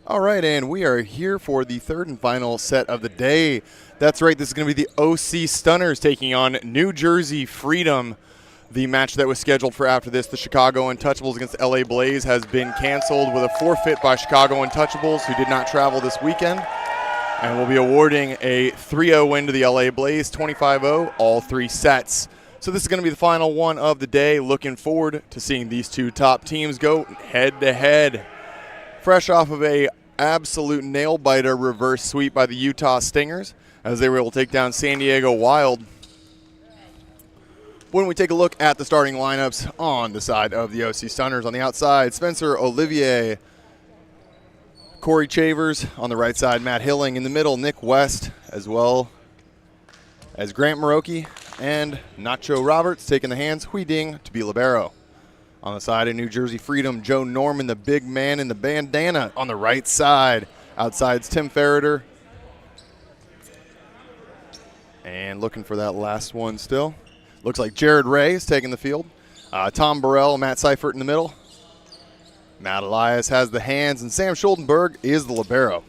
All right, and we are here for the third and final set of the day. That's right, this is going to be the OC Stunners taking on New Jersey Freedom. The match that was scheduled for after this, the Chicago Untouchables against LA Blaze, has been canceled with a forfeit by Chicago Untouchables, who did not travel this weekend. And we'll be awarding a 3-0 win to the LA Blaze, 25-0, all three sets. So this is going to be the final one of the day. Looking forward to seeing these two top teams go head-to-head. Fresh off of a absolute nail-biter reverse sweep by the Utah Stingers, as they were able to take down San Diego Wild. When we take a look at the starting lineups on the side of the OC Stunners, on the outside, Spencer Olivier, Corey Chavers. On the right side, Matt Hilling. In the middle, Nick West, as well as Grant Maroki and Nacho Roberts, taking the hands, Hui Ding to be libero. On the side of New Jersey Freedom, Joe Norman, the big man in the bandana. On the right side, outside's Tim Ferreter. And looking for that last one still. Looks like Jared Ray is taking the field. Tom Burrell, Matt Seifert in the middle. Matt Elias has the hands, and Sam Schuldenberg is the libero.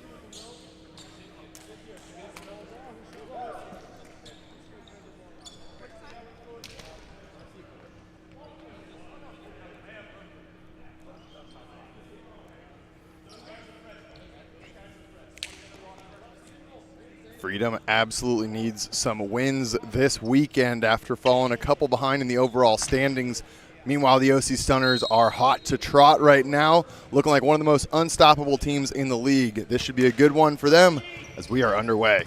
Freedom absolutely needs some wins this weekend after falling a couple behind in the overall standings. Meanwhile, the OC Stunners are hot to trot right now, looking like one of the most unstoppable teams in the league. This should be a good one for them as we are underway.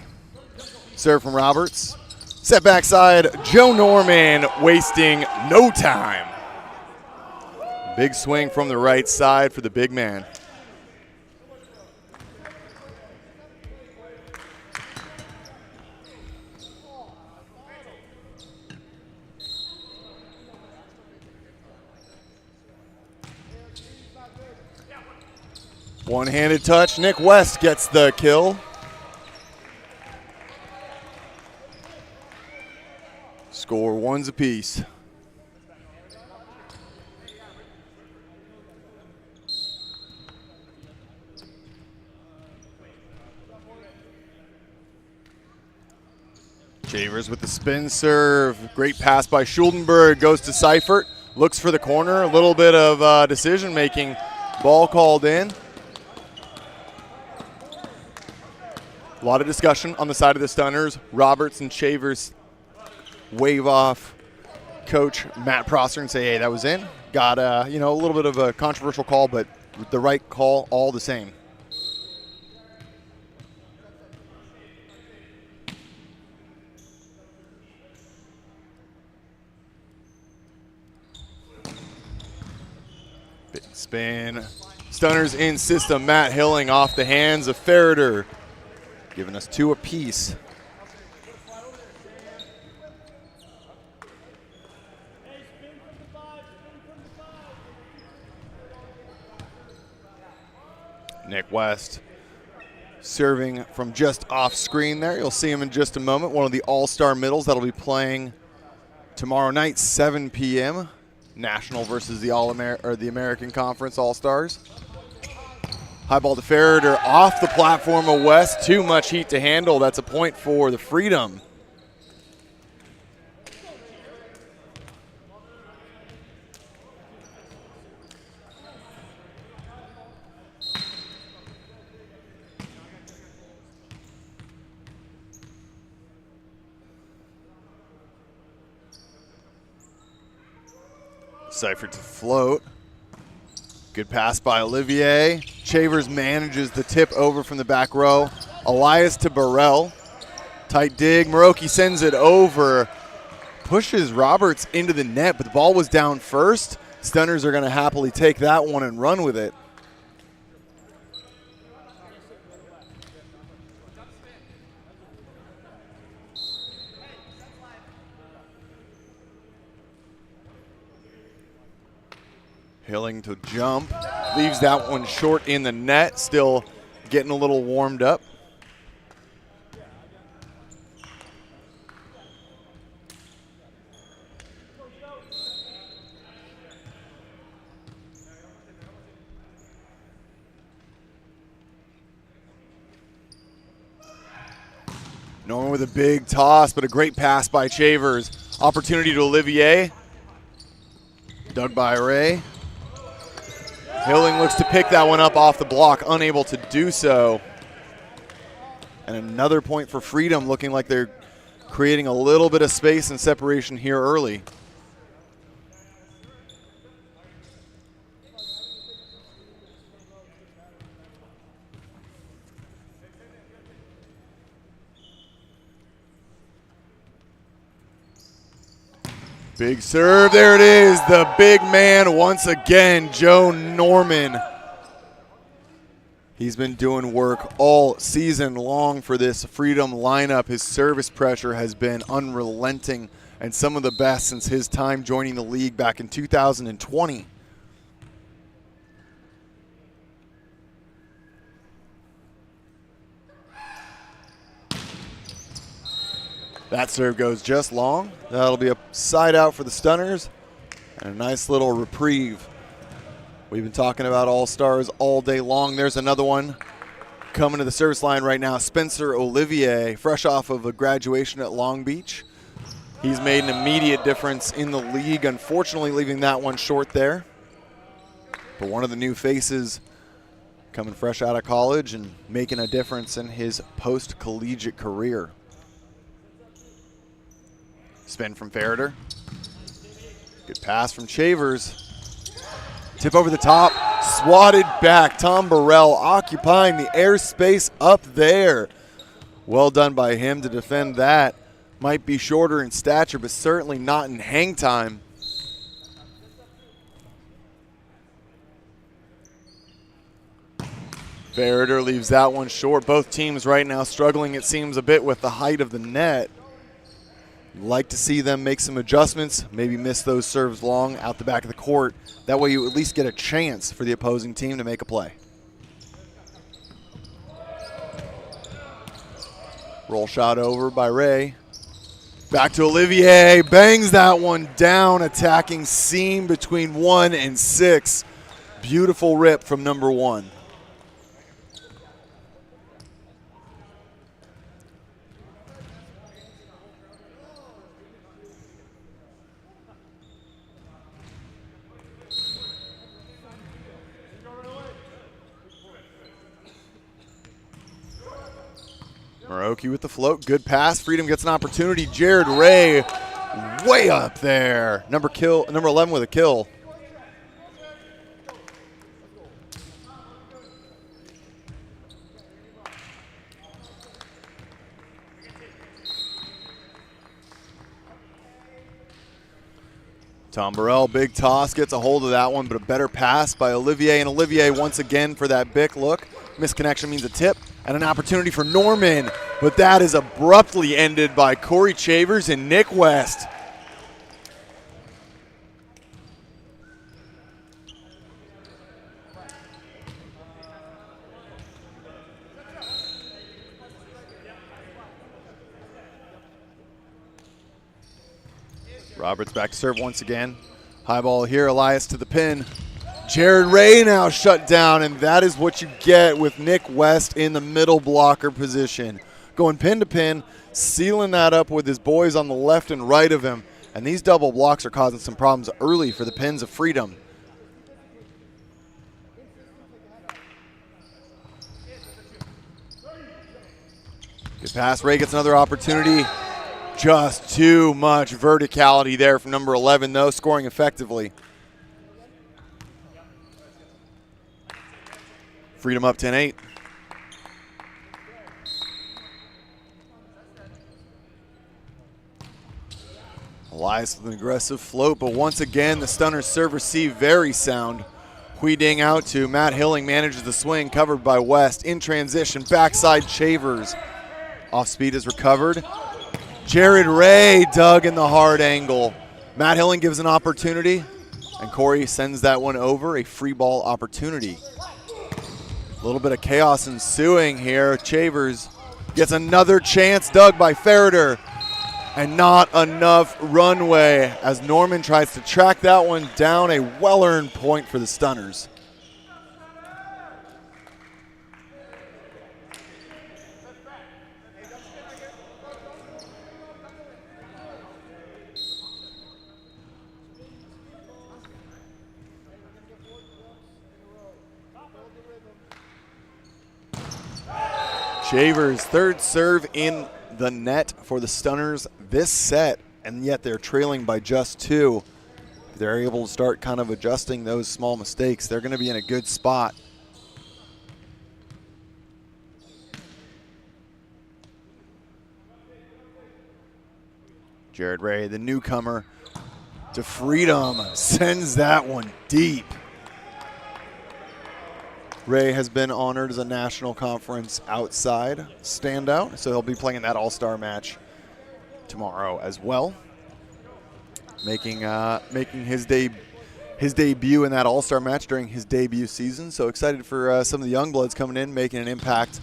Serve from Roberts. Set backside, Joe Norman wasting no time. Big swing from the right side for the big man. One-handed touch. Nick West gets the kill. Score ones apiece. Chavers with the spin serve. Great pass by Schuldenberg. Goes to Seifert. Looks for the corner. A little bit of decision-making. Ball called in. A lot of discussion on the side of the Stunners. Roberts and Chavers wave off Coach Matt Prosser and say, hey, that was in. Got a little bit of a controversial call, but the right call all the same. Big spin. Stunners in system. Matt Hilling off the hands of Ferreter, giving us two apiece. Nick West serving from just off screen there. You'll see him in just a moment. One of the all-star middles that'll be playing tomorrow night, 7 p.m. National versus the American Conference All-Stars. High ball to Ferreter off the platform of West. Too much heat to handle. That's a point for the Freedom. Seifert to float. Good pass by Olivier. Chavers manages the tip over from the back row. Elias to Burrell. Tight dig. Maroki sends it over. Pushes Roberts into the net, but the ball was down first. Stunners are going to happily take that one and run with it. Hilling to jump, leaves that one short in the net, still getting a little warmed up. Norman with a big toss, but a great pass by Chavers. Opportunity to Olivier. Dug by Ray. Hilling looks to pick that one up off the block, unable to do so. And another point for Freedom, looking like they're creating a little bit of space and separation here early. Big serve, there it is, the big man once again, Joe Norman. He's been doing work all season long for this Freedom lineup. His service pressure has been unrelenting and some of the best since his time joining the league back in 2020. That serve goes just long. That'll be a side out for the Stunners and a nice little reprieve. We've been talking about all-stars all day long. There's another one coming to the service line right now. Spencer Olivier, fresh off of a graduation at Long Beach. He's made an immediate difference in the league, unfortunately leaving that one short there. But one of the new faces coming fresh out of college and making a difference in his post-collegiate career. Spin from Ferreter. Good pass from Chavers. Tip over the top, swatted back. Tom Burrell occupying the airspace up there. Well done by him to defend that. Might be shorter in stature, but certainly not in hang time. Ferreter leaves that one short. Both teams right now struggling, it seems, a bit with the height of the net. Like to see them make some adjustments, maybe miss those serves long out the back of the court. That way you at least get a chance for the opposing team to make a play. Roll shot over by Ray. Back to Olivier, bangs that one down, attacking seam between 1 and 6. Beautiful rip from number 1. Maroki with the float, good pass. Freedom gets an opportunity. Jared Ray way up there. Number 11 with a kill. Tom Burrell, big toss, gets a hold of that one, but a better pass by Olivier. And Olivier once again for that Bick look. Misconnection means a tip and an opportunity for Norman, but that is abruptly ended by Corey Chavers and Nick West. Roberts back to serve once again. High ball here, Elias to the pin. Jared Ray now shut down, and that is what you get with Nick West in the middle blocker position. Going pin to pin, sealing that up with his boys on the left and right of him. And these double blocks are causing some problems early for the Pins of Freedom. Good pass, Ray gets another opportunity. Just too much verticality there from number 11, though, scoring effectively. Freedom up 10-8. Elias with an aggressive float, but once again, the Stunners serve receive very sound. Hui Ding out to Matt Hilling, manages the swing, covered by West. In transition, backside Chavers. Off speed is recovered. Jared Ray dug in the hard angle. Matt Hilling gives an opportunity, and Corey sends that one over, a free ball opportunity. A little bit of chaos ensuing here. Chavers gets another chance, dug by Ferreter, and not enough runway as Norman tries to track that one down. A well-earned point for the Stunners. Shavers, third serve in the net for the Stunners this set, and yet they're trailing by just 2. If they're able to start kind of adjusting those small mistakes, they're going to be in a good spot. Jared Ray, the newcomer to freedom, sends that one deep. Ray has been honored as a National Conference outside standout, so he'll be playing in that all-star match tomorrow as well. Making his debut in that all-star match during his debut season. So excited for some of the young bloods coming in, making an impact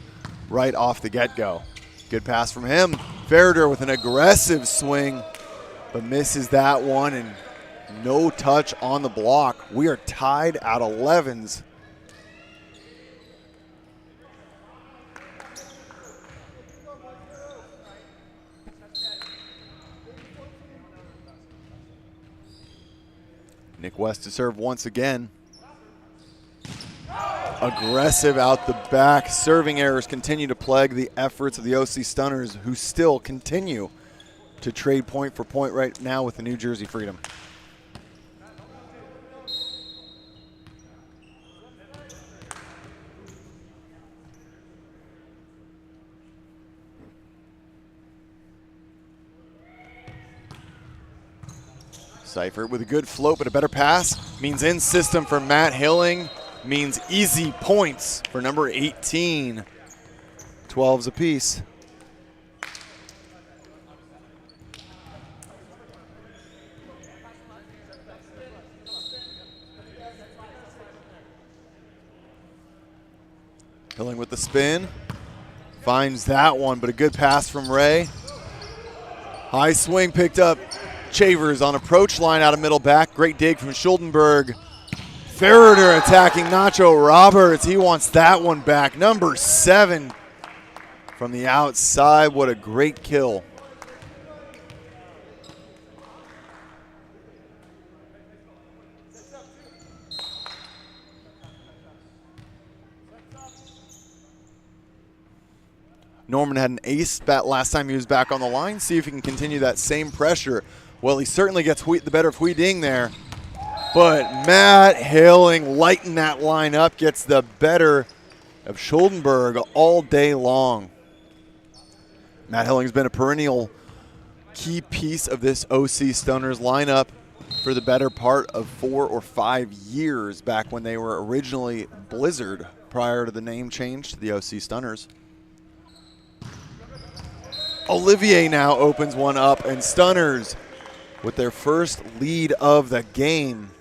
right off the get-go. Good pass from him. Ferreter with an aggressive swing, but misses that one, and no touch on the block. We are tied at 11s. Nick West to serve once again. Aggressive out the back. Serving errors continue to plague the efforts of the OC Stunners, who still continue to trade point for point right now with the New Jersey Freedom. Seifert with a good float, but a better pass means in system for Matt Hilling, means easy points for number 18. 12s apiece. Hilling with the spin, finds that one, but a good pass from Ray. High swing picked up. Chavers on approach line out of middle back. Great dig from Schuldenberg. Ferreter attacking Nacho Roberts. He wants that one back. Number 7 from the outside. What a great kill. Norman had an ace bat last time he was back on the line. See if he can continue that same pressure. Well, he certainly gets the better of Hui Ding there. But Matt Hilling lighting that line up, gets the better of Schuldenberg all day long. Matt Hilling's been a perennial key piece of this OC Stunners lineup for the better part of 4 or 5 years, back when they were originally Blizzard prior to the name change to the OC Stunners. Olivier now opens one up, and Stunners with their first lead of the game.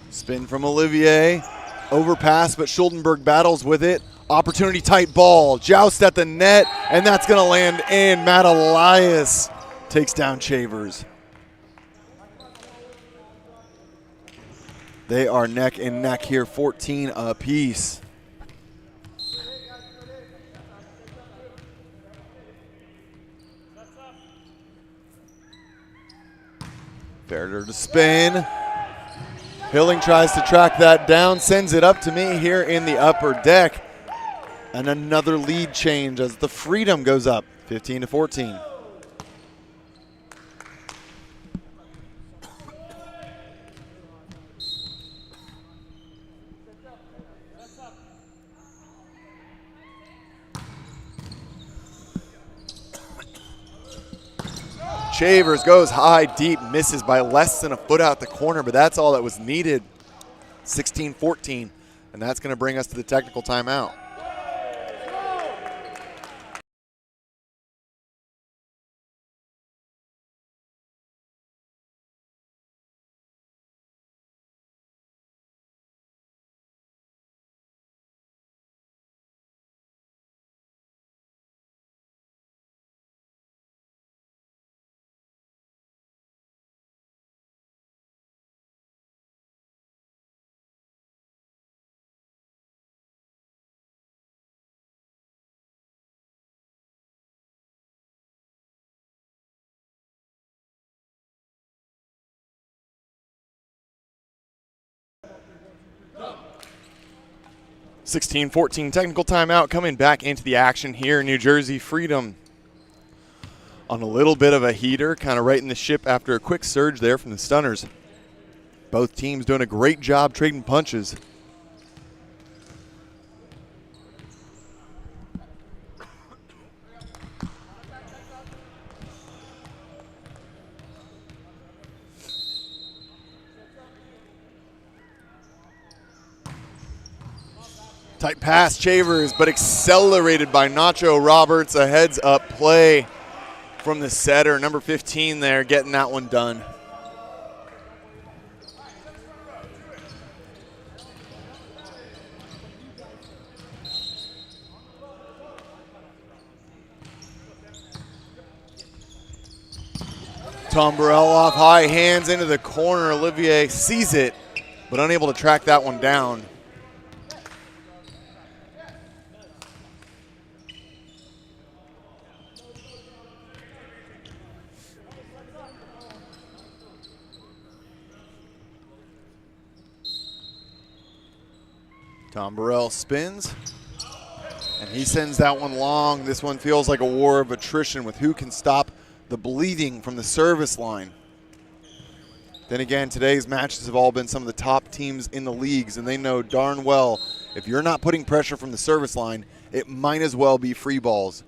Spin from Olivier, overpass, but Schuldenberg battles with it. Opportunity tight ball, joust at the net, and that's gonna land in. Matt Elias takes down Chavers. They are neck and neck here, 14 apiece. Ferreter to spin. Hilling tries to track that down, sends it up to me here in the upper deck. And another lead change as the Freedom goes up 15-14. Chavers goes high, deep, misses by less than a foot out the corner, but that's all that was needed. 16-14, and that's going to bring us to the technical timeout. 16-14 technical timeout coming back into the action here. New Jersey Freedom on a little bit of a heater, kind of righting the ship after a quick surge there from the Stunners. Both teams doing a great job trading punches. Tight pass, Chavers, but accelerated by Nacho Roberts. A heads-up play from the setter, number 15 there, getting that one done. Tom Burrell off high, hands into the corner. Olivier sees it, but unable to track that one down. Tom Burrell spins, and he sends that one long. This one feels like a war of attrition with who can stop the bleeding from the service line. Then again, today's matches have all been some of the top teams in the leagues, and they know darn well if you're not putting pressure from the service line, it might as well be free balls.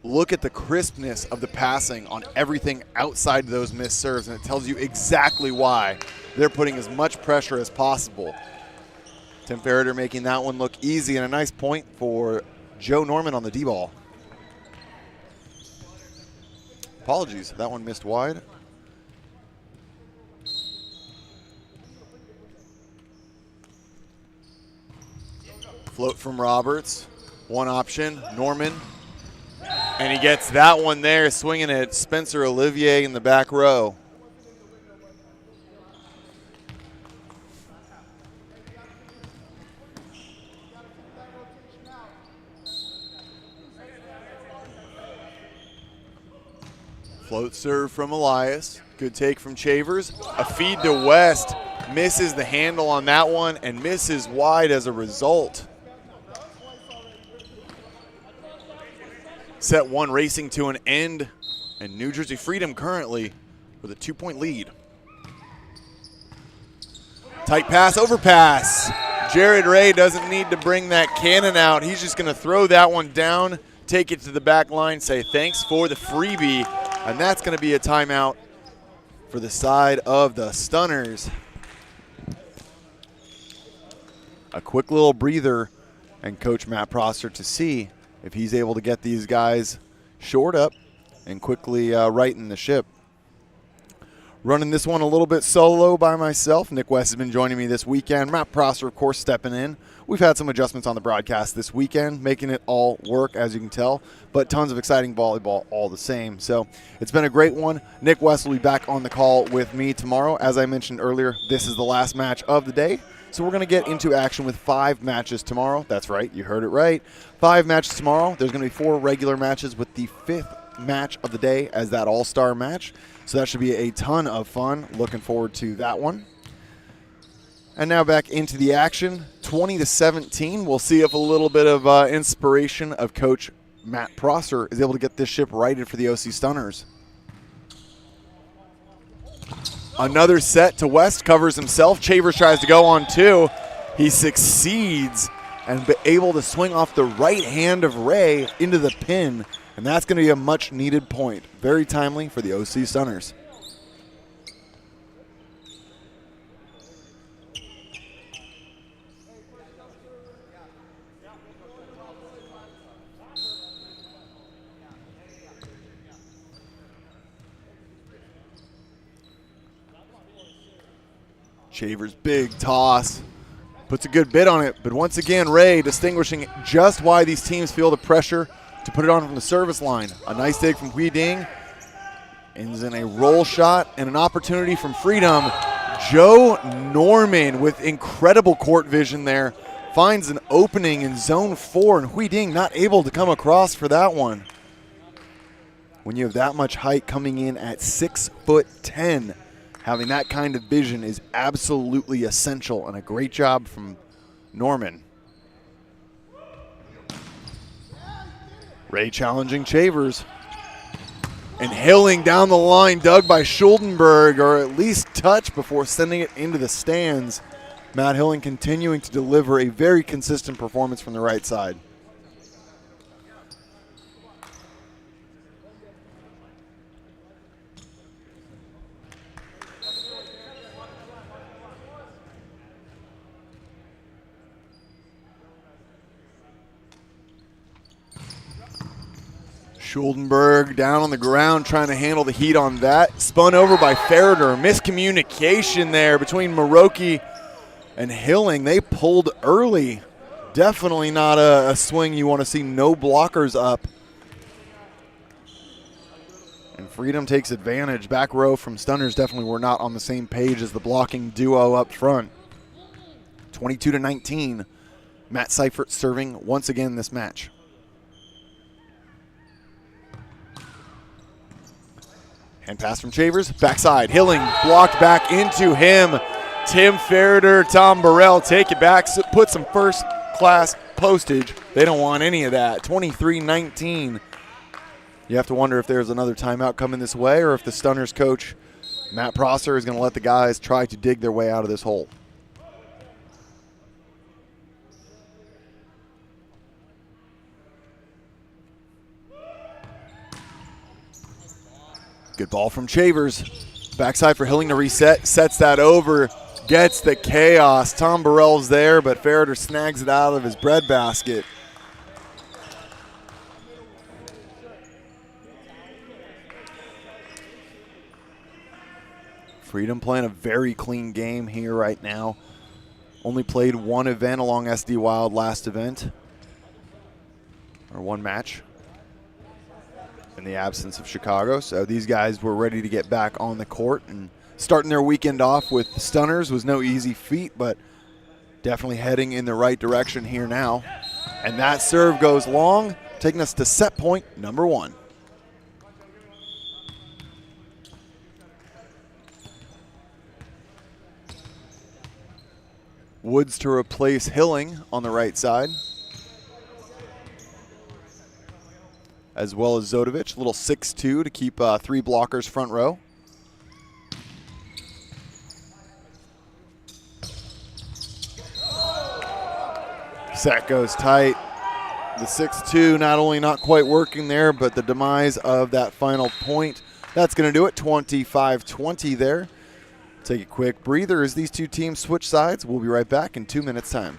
Look at the crispness of the passing on everything outside of those missed serves, and it tells you exactly why they're putting as much pressure as possible. Tim Ferreter making that one look easy, and a nice point for Joe Norman on the D-ball. Apologies, that one missed wide. Float from Roberts, one option, Norman. And he gets that one there, swinging at Spencer Olivier in the back row. Float serve from Elias. Good take from Chavers. A feed to West. Misses the handle on that one and misses wide as a result. Set one racing to an end, and New Jersey Freedom currently with a 2-point lead. Tight pass, overpass. Jared Ray doesn't need to bring that cannon out. He's just going to throw that one down, take it to the back line, say thanks for the freebie. And that's going to be a timeout for the side of the Stunners. A quick little breather, and Coach Matt Prosser to see if he's able to get these guys shored up and quickly righten the ship. Running this one a little bit solo by myself. Nick West has been joining me this weekend. Matt Prosser, of course, stepping in. We've had some adjustments on the broadcast this weekend, making it all work, as you can tell, but tons of exciting volleyball all the same. So it's been a great one. Nick West will be back on the call with me tomorrow. As I mentioned earlier, this is the last match of the day. So we're going to get into action with 5 matches tomorrow. That's right, you heard it right. 5 matches tomorrow. There's going to be 4 regular matches with the 5th match of the day as that all-star match. So that should be a ton of fun. Looking forward to that one. And now back into the action, 20-17. We'll see if a little bit of inspiration of Coach Matt Prosser is able to get this ship righted for the OC Stunners. Another set to West, covers himself. Chavers tries to go on 2. He succeeds and be able to swing off the right hand of Ray into the pin. And that's going to be a much needed point. Very timely for the OC Stunners. Chavers' big toss. Puts a good bit on it, but once again, Ray distinguishing just why these teams feel the pressure to put it on from the service line. A nice dig from Hui Ding. Ends in a roll shot and an opportunity from Freedom. Joe Norman with incredible court vision there. Finds an opening in zone 4, and Hui Ding not able to come across for that one. When you have that much height coming in at 6'10", having that kind of vision is absolutely essential, and a great job from Norman. Ray challenging Chavers. And Hilling down the line, dug by Schuldenberg, or at least touch before sending it into the stands. Matt Hilling continuing to deliver a very consistent performance from the right side. Schuldenberg down on the ground trying to handle the heat on that. Spun over by Ferreter. Miscommunication there between Maroki and Hilling. They pulled early. Definitely not a swing you want to see. No blockers up. And Freedom takes advantage. Back row from Stunners definitely were not on the same page as the blocking duo up front. 22-19. Matt Seifert serving once again this match. And pass from Chavers, backside. Hilling blocked back into him. Tim Ferreter, Tom Burrell take it back, put some first-class postage. They don't want any of that. 23-19. You have to wonder if there's another timeout coming this way or if the Stunners coach, Matt Prosser, is going to let the guys try to dig their way out of this hole. Good ball from Chavers. Backside for Hilling to reset. Sets that over. Gets the chaos. Tom Burrell's there, but Ferreter snags it out of his breadbasket. Freedom playing a very clean game here right now. Only played one event along SD Wild last event. Or one match. In the absence of Chicago. So these guys were ready to get back on the court, and starting their weekend off with Stunners was no easy feat, but definitely heading in the right direction here now. And that serve goes long, taking us to set point number 1. Woods to replace Hilling on the right side, as well as Zodovich, little 6'2" to keep 3 blockers front row. Set goes tight. The 6'2" not only not quite working there, but the demise of that final point. That's going to do it, 25-20 there. Take a quick breather as these two teams switch sides. We'll be right back in 2 minutes' time.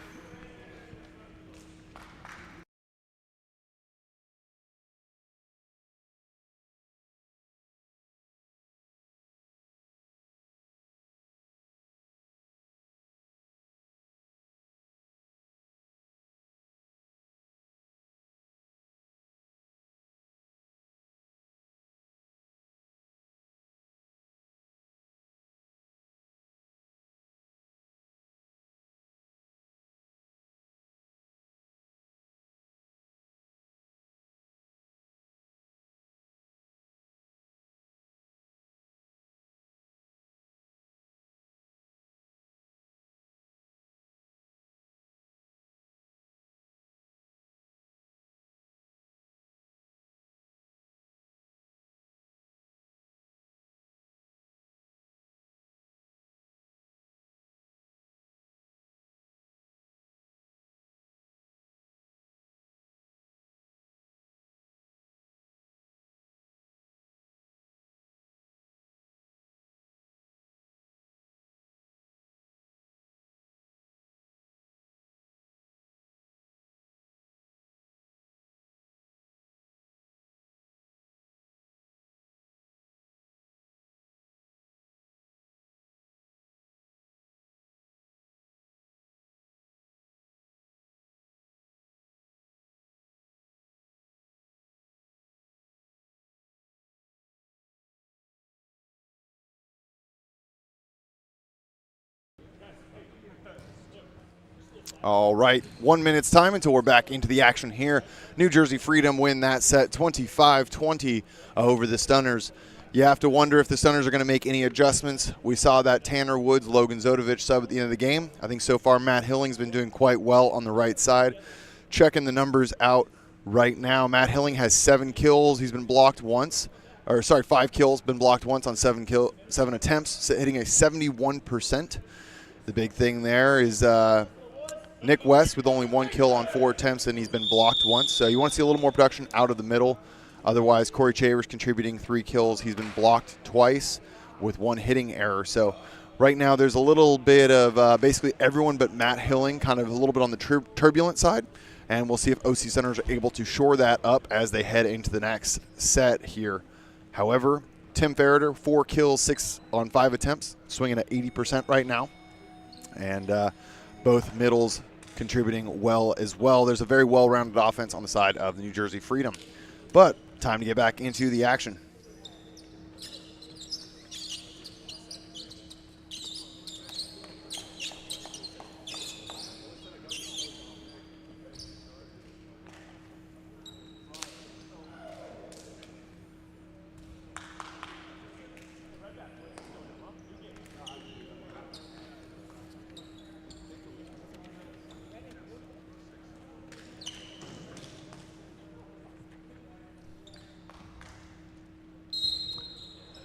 All right, 1 minute's time until we're back into the action here. New Jersey Freedom win that set 25-20 over the Stunners. You have to wonder if the Stunners are going to make any adjustments. We saw that Tanner Woods, Logan Zodovich sub at the end of the game. I think so far Matt Hilling's been doing quite well on the right side. Checking the numbers out Right now, Matt Hilling has 7 kills. He's been blocked once. 5 kills, been blocked once on 7 attempts, hitting a 71%. The big thing there is Nick West with only 1 kill on 4 attempts, and he's been blocked once. So you want to see a little more production out of the middle. Otherwise, Corey Chavers contributing 3 kills. He's been blocked twice with 1 hitting error. So right now there's a little bit of basically everyone but Matt Hilling, kind of a little bit on the turbulent side. And we'll see if OC Centers are able to shore that up as they head into the next set here. However, Tim Ferreter, 4 kills, 6 on 5 attempts, swinging at 80% right now. And both middles contributing well as well. There's a very well-rounded offense on the side of the New Jersey Freedom. But time to get back into the action.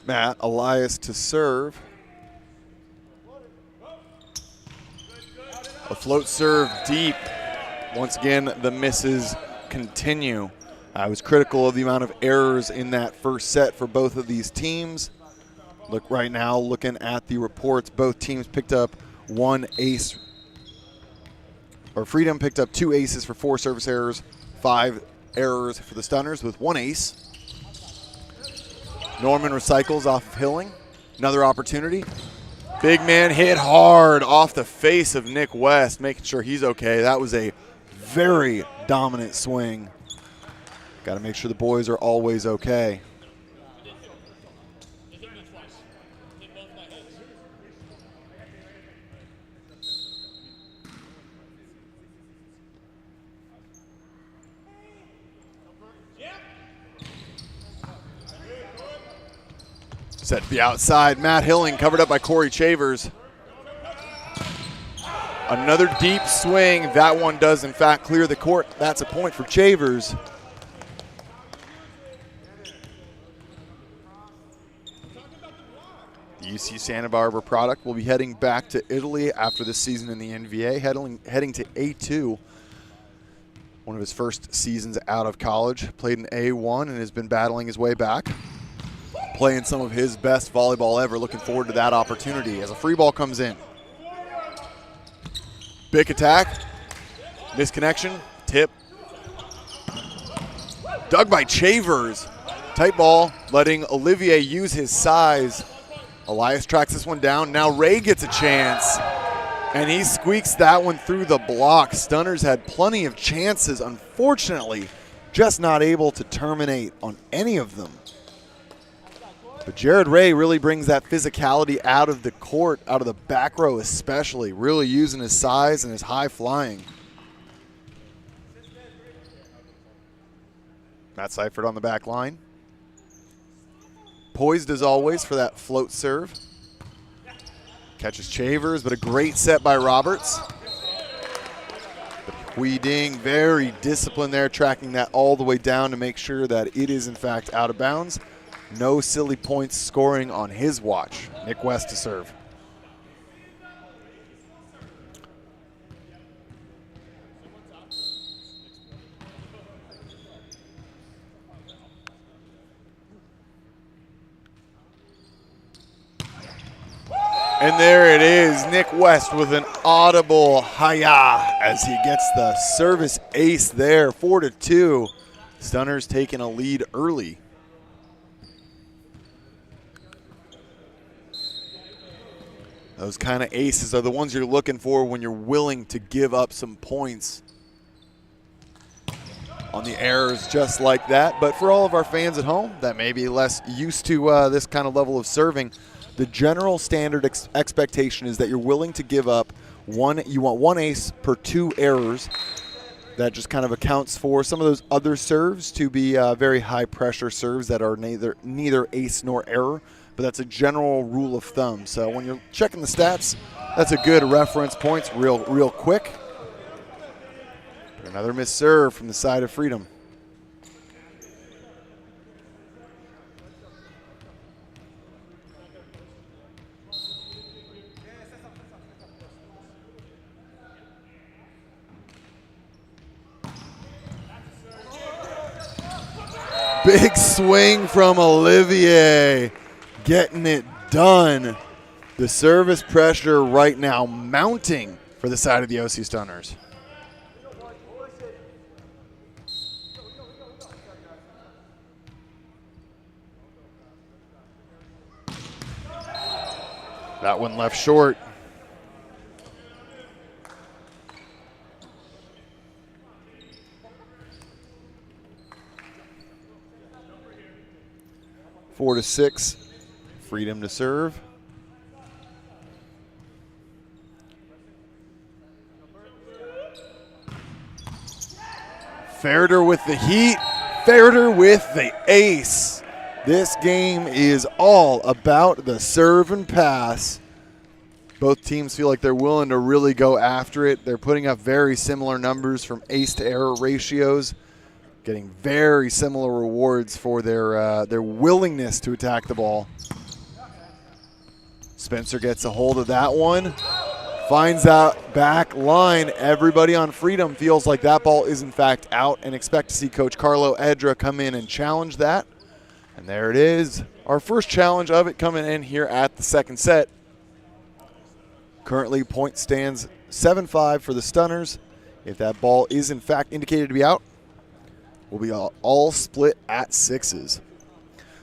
Matt Elias to serve. A float serve deep. Once again, the misses continue. I was critical of the amount of errors in that first set for both of these teams. Look right now, looking at the reports, both teams picked up 1 ace. Or Freedom picked up 2 aces for 4 service errors, 5 errors for the Stunners with 1 ace. Norman recycles off of Hilling. Another opportunity. Big man hit hard off the face of Nick West, making sure he's okay. That was a very dominant swing. Got to make sure the boys are always okay. Set to the outside. Matt Hilling covered up by Corey Chavers. Another deep swing. That one does, in fact, clear the court. That's a point for Chavers. The UC Santa Barbara product will be heading back to Italy after this season in the NVA, heading to A2. One of his first seasons out of college. Played in A1 and has been battling his way back. Playing some of his best volleyball ever. Looking forward to that opportunity as a free ball comes in. Big attack. Misconnection. Tip. Dug by Chavers. Tight ball, letting Olivier use his size. Elias tracks this one down. Now Ray gets a chance. And he squeaks that one through the block. Stunners had plenty of chances. Unfortunately, just not able to terminate on any of them. But Jared Ray really brings that physicality out of the court, out of the back row especially, really using his size and his high flying. Matt Seifert on the back line. Poised as always for that float serve. Catches Chavers, but a great set by Roberts. But Hui Ding, very disciplined there, tracking that all the way down to make sure that it is in fact out of bounds. No silly points scoring on his watch. Nick West to serve. And there it is, Nick West with an audible hi-ya as he gets the service ace there, 4-2. Stunners taking a lead early. Those kind of aces are the ones you're looking for when you're willing to give up some points on the errors just like that. But for all of our fans at home that may be less used to this kind of level of serving, the general standard expectation is that you're willing to give up you want 1 ace per 2 errors. That just kind of accounts for some of those other serves to be very high pressure serves that are neither ace nor error. But that's a general rule of thumb. So when you're checking the stats, that's a good reference points real quick. But another missed serve from the side of Freedom. Big swing from Olivier, getting it done. The service pressure right now mounting for the side of the OC Stunners. That one left short. Four to 6, Freedom to serve. Ferreter with the heat, Ferreter with the ace. This game is all about the serve and pass. Both teams feel like they're willing to really go after it. They're putting up very similar numbers from ace to error ratios, getting very similar rewards for their willingness to attack the ball. Spencer gets a hold of that one, finds that back line. Everybody on Freedom feels like that ball is in fact out and expect to see Coach Carlo Edra come in and challenge that. And there it is, our first challenge of it coming in here at the second set. Currently point stands 7-5 for the Stunners. If that ball is in fact indicated to be out, we'll be all split at 6s.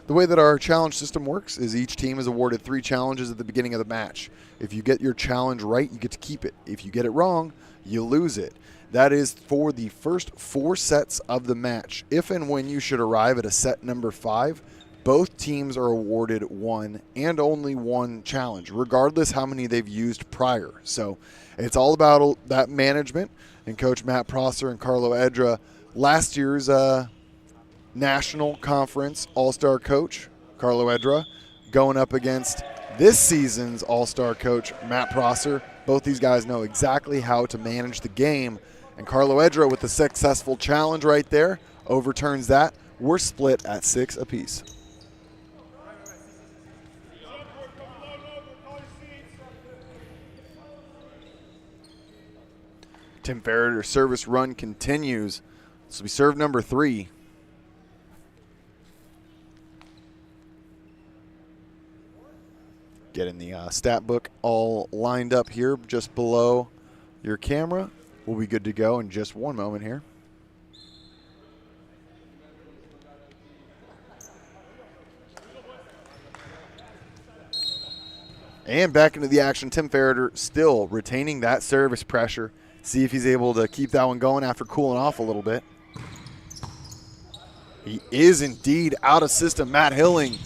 The way that our challenge system works is each team is awarded 3 challenges at the beginning of the match. If you get your challenge right, you get to keep it. If you get it wrong, you lose it. That is for the first 4 sets of the match. If and when you should arrive at a set number 5, both teams are awarded 1 and only 1 challenge, regardless how many they've used prior. So it's all about that management. And Coach Matt Prosser and Carlo Edra, last year's National Conference All-Star coach, Carlo Edra, going up against this season's All-Star coach, Matt Prosser. Both these guys know exactly how to manage the game. And Carlo Edra with the successful challenge right there overturns that. We're split at 6 apiece. Tim Ferreter's service run continues. This will be serve number 3. Getting the stat book all lined up here just below your camera. We'll be good to go in just one moment here. And back into the action, Tim Ferreter still retaining that service pressure. See if he's able to keep that one going after cooling off a little bit. He is indeed out of system. Matt Hilling,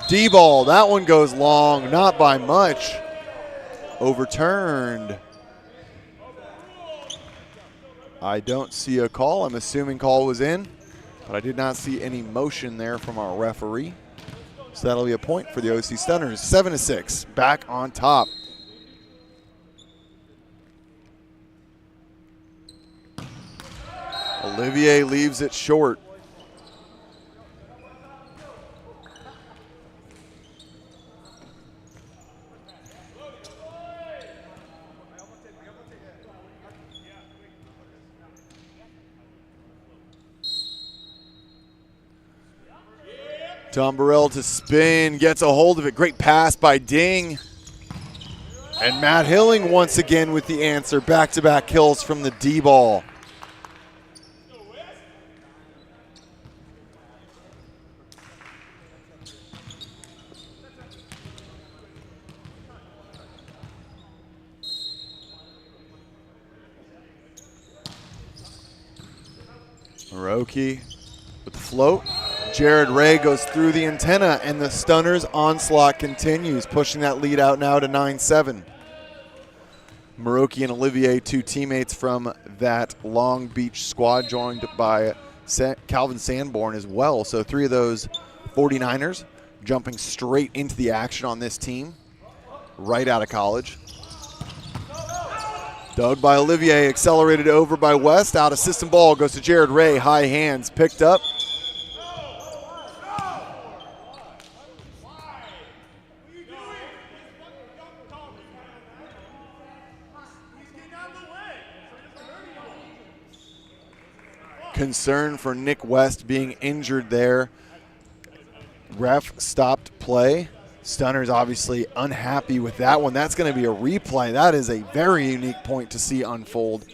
D-ball. That one goes long, not by much. Overturned. I don't see a call. I'm assuming call was in, but I did not see any motion there from our referee. So that'll be a point for the OC Stunners. 7-6, back on top. Olivier leaves it short. Tom Burrell to spin, gets a hold of it. Great pass by Ding. And Matt Hilling once again with the answer. Back-to-back kills from the D-ball. Hiroki with the float. Jared Ray goes through the antenna, and the Stunners' onslaught continues, pushing that lead out now to 9-7. Maroki and Olivier, 2 teammates from that Long Beach squad, joined by Calvin Sanborn as well. So 3 of those 49ers jumping straight into the action on this team, right out of college. Dug by Olivier, accelerated over by West. Out of system ball goes to Jared Ray. High hands picked up. concern for Nick West being injured there. Ref stopped play. Stunners obviously unhappy with that one. That's going to be a replay. That is a very unique point to see unfold.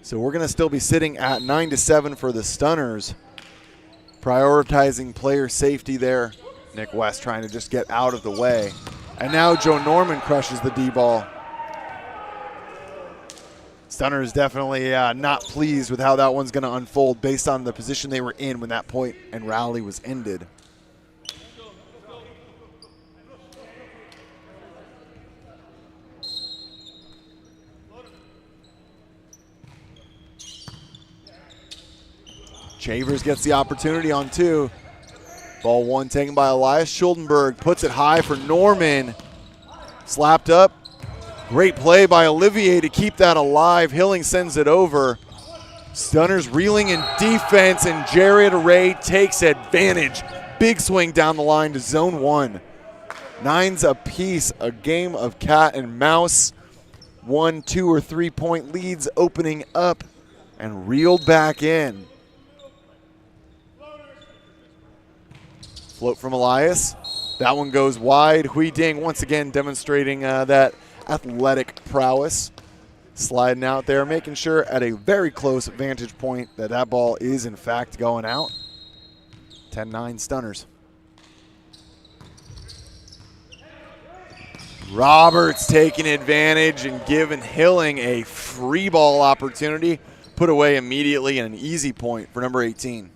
So we're going to still be sitting at 9-7 for the Stunners, prioritizing player safety there. Nick West trying to just get out of the way. And now Joe Norman crushes the D-ball. Stunners definitely not pleased with how that one's going to unfold based on the position they were in when that point and rally was ended. Chavers gets the opportunity on two. Ball one taken by Elias Schuldenberg, puts it high for Norman. Slapped up. Great play by Olivier to keep that alive. Hilling sends it over. Stunners reeling in defense, and Jared Ray takes advantage. Big swing down the line to zone one. 9s apiece, a game of cat and mouse. 1, 2, or 3 point leads opening up and reeled back in. Float from Elias. That one goes wide. Hui Ding once again demonstrating that athletic prowess. Sliding out there, making sure at a very close vantage point that that ball is in fact going out. 10-9 Stunners. Roberts taking advantage and giving Hilling a free ball opportunity. Put away immediately and an easy point for number 18.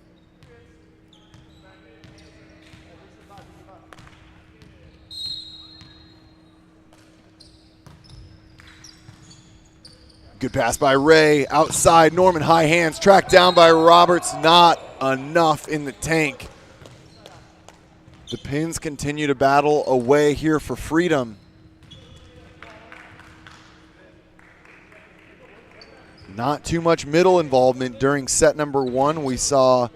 Good pass by Ray, outside, Norman high hands, tracked down by Roberts, not enough in the tank. The Pins continue to battle away here for freedom. Not too much middle involvement during set number one. We saw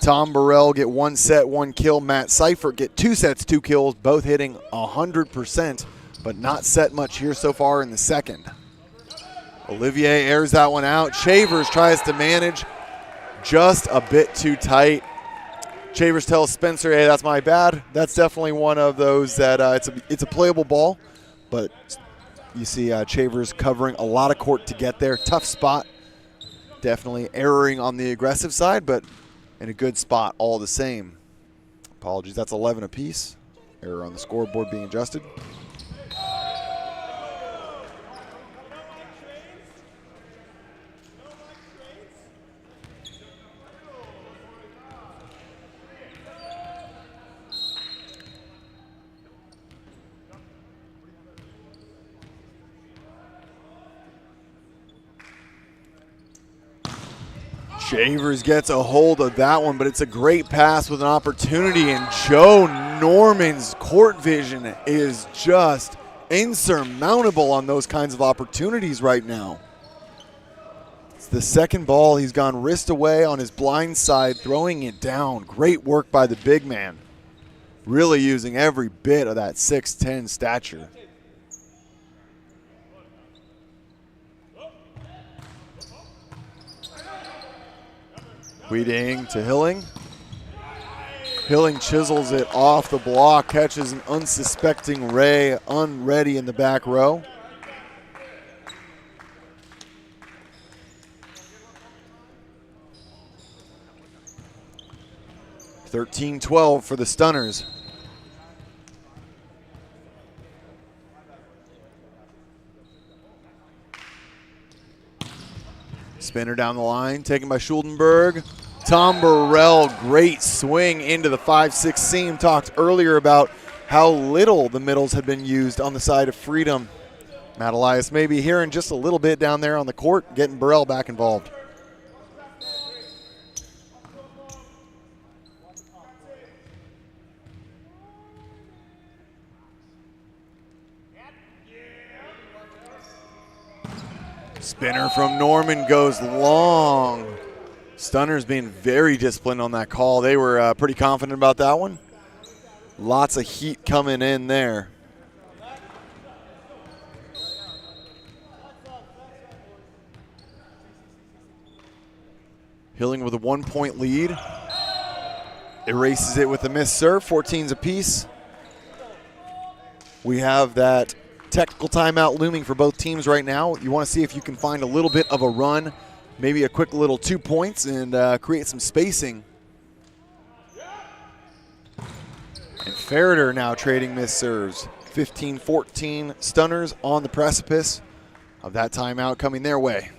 Tom Burrell get 1 set, 1 kill. Matt Seifert get 2 sets, 2 kills, both hitting 100%, but not set much here so far in the second. Olivier airs that one out. Chavers tries to manage, just a bit too tight. Chavers tells Spencer, hey, that's my bad. That's definitely one of those that it's a playable ball, but you see Chavers covering a lot of court to get there. Tough spot. Definitely erring on the aggressive side, but in a good spot all the same. Apologies, that's 11 apiece. Error on the scoreboard being adjusted. Chavers gets a hold of that one, but it's a great pass with an opportunity, and Joe Norman's court vision is just insurmountable on those kinds of opportunities right now. It's the second ball. He's gone wrist away on his blind side, throwing it down. Great work by the big man. Really using every bit of that 6'10" stature. Hui-Ding to Hilling. Hilling chisels it off the block, catches an unsuspecting Ray, unready in the back row. (13-12) for the Stunners. Spinner down the line, taken by Schuldenberg. Tom Burrell, great swing into the 5-6 seam. Talked earlier about how little the middles had been used on the side of freedom. Matt Elias maybe hearing just a little bit down there on the court, getting Burrell back involved. Spinner from Norman goes long. Stunners being very disciplined on that call. They were pretty confident about that one. Lots of heat coming in there. Hilling with a 1-point lead. Erases it with a missed serve, 14s apiece. We have that technical timeout looming for both teams right now. You want to see if you can find a little bit of a run, maybe a quick little 2 points, and create some spacing. And Ferreter now trading missed serves. 15-14 Stunners on the precipice of that timeout coming their way.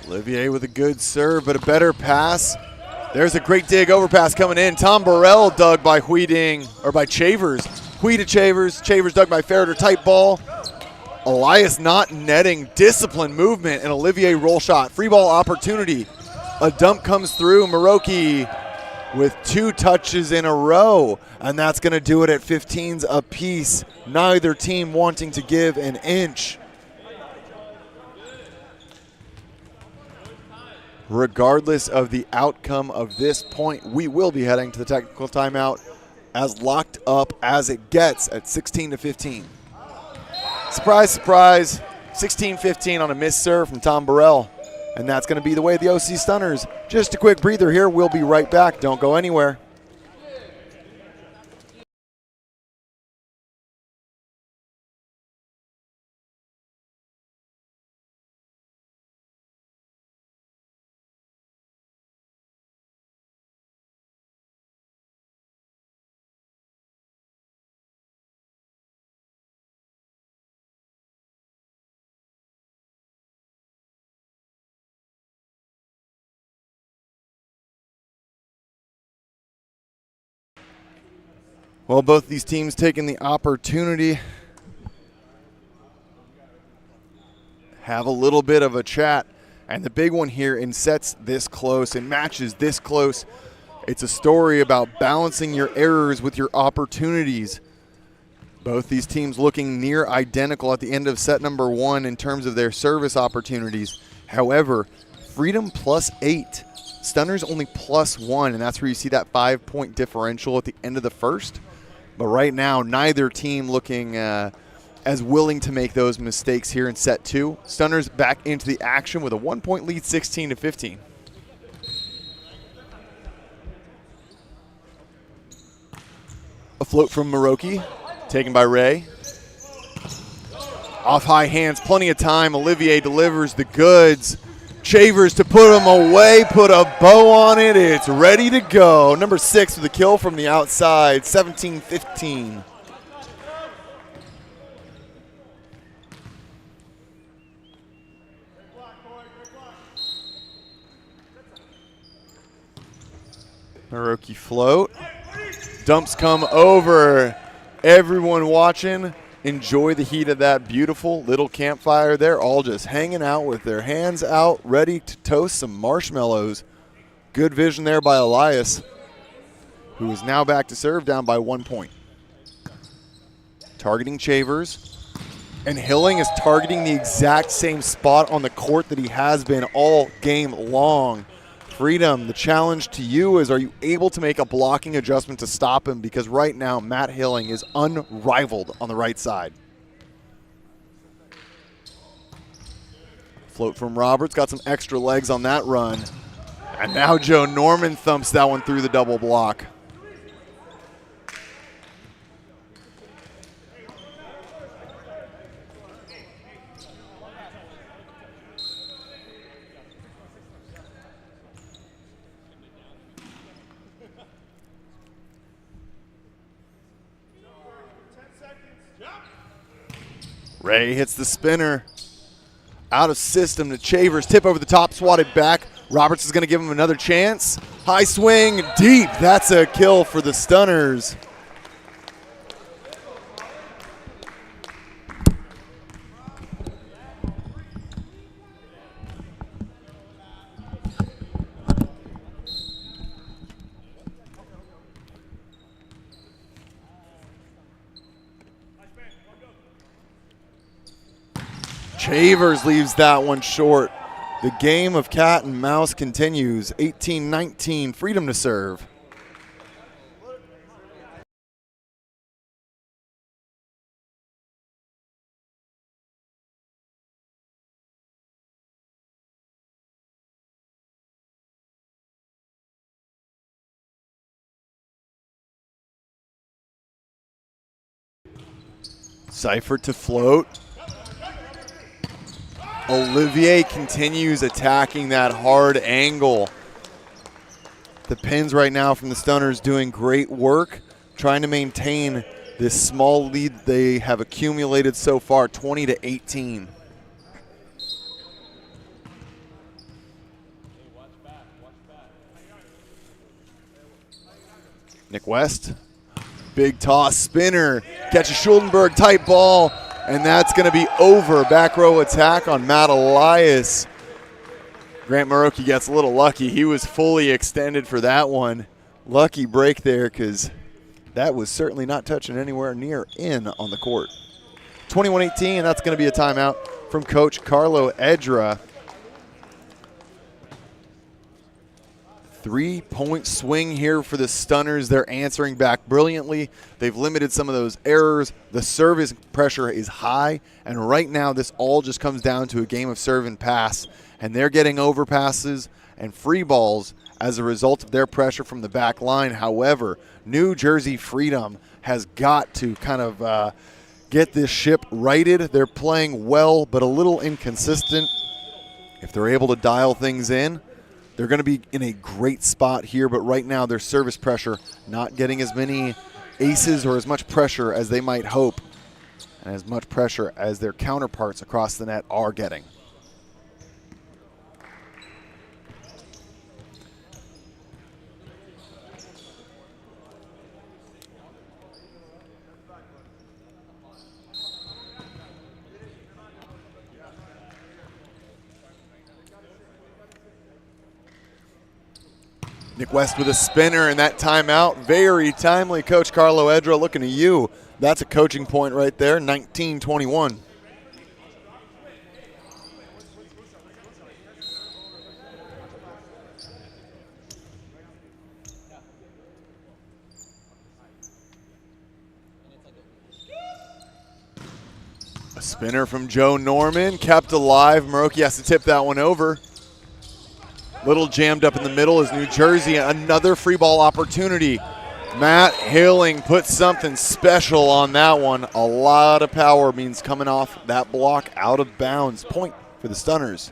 Olivier with a good serve, but a better pass. There's a great dig overpass coming in. Tom Burrell dug by by Chavers. Hui to Chavers. Chavers dug by Ferreter. Tight ball. Elias not netting. Disciplined movement and Olivier roll shot. Free ball opportunity. A dump comes through. Maroki with 2 touches in a row. And that's going to do it at 15s apiece. Neither team wanting to give an inch. Regardless of the outcome of this point, we will be heading to the technical timeout as locked up as it gets at 16-15. Surprise, surprise, 16-15 on a missed serve from Tom Burrell. And that's going to be the way of the OC Stunners. Just a quick breather here. We'll be right back. Don't go anywhere. Well, both these teams taking the opportunity, have a little bit of a chat. And the big one here in sets this close and matches this close, it's a story about balancing your errors with your opportunities. Both these teams looking near identical at the end of set number 1 in terms of their service opportunities. However, Freedom +8, Stunners only +1, and that's where you see that 5-point differential at the end of the first. But right now, neither team looking as willing to make those mistakes here in set 2. Stunners back into the action with a 1-point lead, 16-15. A float from Maroki, taken by Ray. Off high hands, plenty of time. Olivier delivers the goods. Chavers to put him away, put a bow on it. It's ready to go. Number 6 with a kill from the outside, 17-15. Maroki float. Dumps come over. Everyone watching, enjoy the heat of that beautiful little campfire. They're all just hanging out with their hands out, ready to toast some marshmallows. Good vision there by Elias, who is now back to serve, down by 1 point. Targeting Chavers. And Hilling is targeting the exact same spot on the court that he has been all game long. Freedom, the challenge to you is, are you able to make a blocking adjustment to stop him? Because right now, Matt Hilling is unrivaled on the right side. Float from Roberts, got some extra legs on that run. And now Joe Norman thumps that one through the double block. Ray hits the spinner. Out of system to Chavers. Tip over the top, swatted back. Roberts is going to give him another chance. High swing, deep. That's a kill for the Stunners. Chavers leaves that one short. The game of cat and mouse continues. 18-19, Freedom to serve. Seifert to float. Olivier continues attacking that hard angle. The pins right now from the Stunners doing great work, trying to maintain this small lead they have accumulated so far, 20-18. Nick West, big toss, spinner, catches Schuldenberg, tight ball, and that's going to be over. Back row attack on Matt Elias. Grant Maroki gets a little lucky. He was fully extended for that one. Lucky break there because that was certainly not touching anywhere near in on the court. 21-18, that's going to be a timeout from Coach Carlo Edra. 3-point swing here for the Stunners. They're answering back brilliantly. They've limited some of those errors. The service pressure is high, and right now this all just comes down to a game of serve and pass, and they're getting overpasses and free balls as a result of their pressure from the back line. However, New Jersey Freedom has got to kind of get this ship righted. They're playing well, but a little inconsistent. If they're able to dial things in, they're going to be in a great spot here, but right now their service pressure not getting as many aces or as much pressure as they might hope, and as much pressure as their counterparts across the net are getting. Nick West with a spinner and that timeout. Very timely. Coach Carlo Edra looking to you. That's a coaching point right there, 19-21. A spinner from Joe Norman, kept alive. Maroki has to tip that one over. Little jammed up in the middle is New Jersey. Another free ball opportunity. Matt Hilling puts something special on that one. A lot of power means coming off that block out of bounds. Point for the Stunners.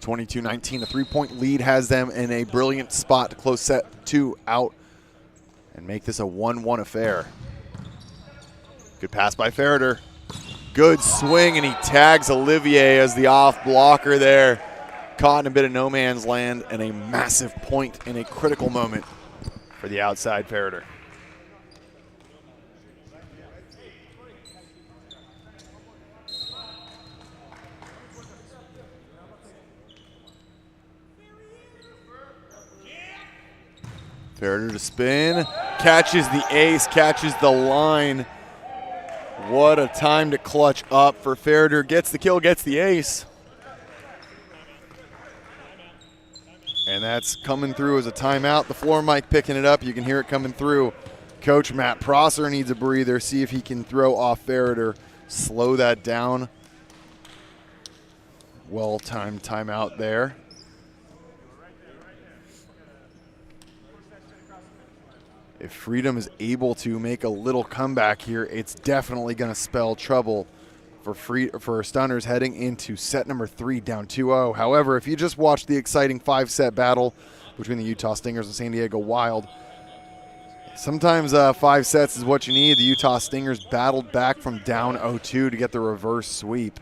22-19, a 3-point lead has them in a brilliant spot to close set 2 out and make this a 1-1 affair. Good pass by Ferreter. Good swing, and he tags Olivier as the off blocker there. Caught in a bit of no man's land, and a massive point in a critical moment for the outside Ferreter. Ferreter to spin, catches the ace, catches the line. What a time to clutch up for Ferreter. Gets the kill, gets the ace. And that's coming through as a timeout. The floor mic picking it up. You can hear it coming through. Coach Matt Prosser needs a breather. See if he can throw off Ferreter. Slow that down. Well-timed timeout there. If Freedom is able to make a little comeback here, it's definitely going to spell trouble for Stunners heading into set number 3 down 2-0. However, if you just watch the exciting 5-set battle between the Utah Stingers and San Diego Wild, sometimes 5 sets is what you need. The Utah Stingers battled back from down 0-2 to get the reverse sweep.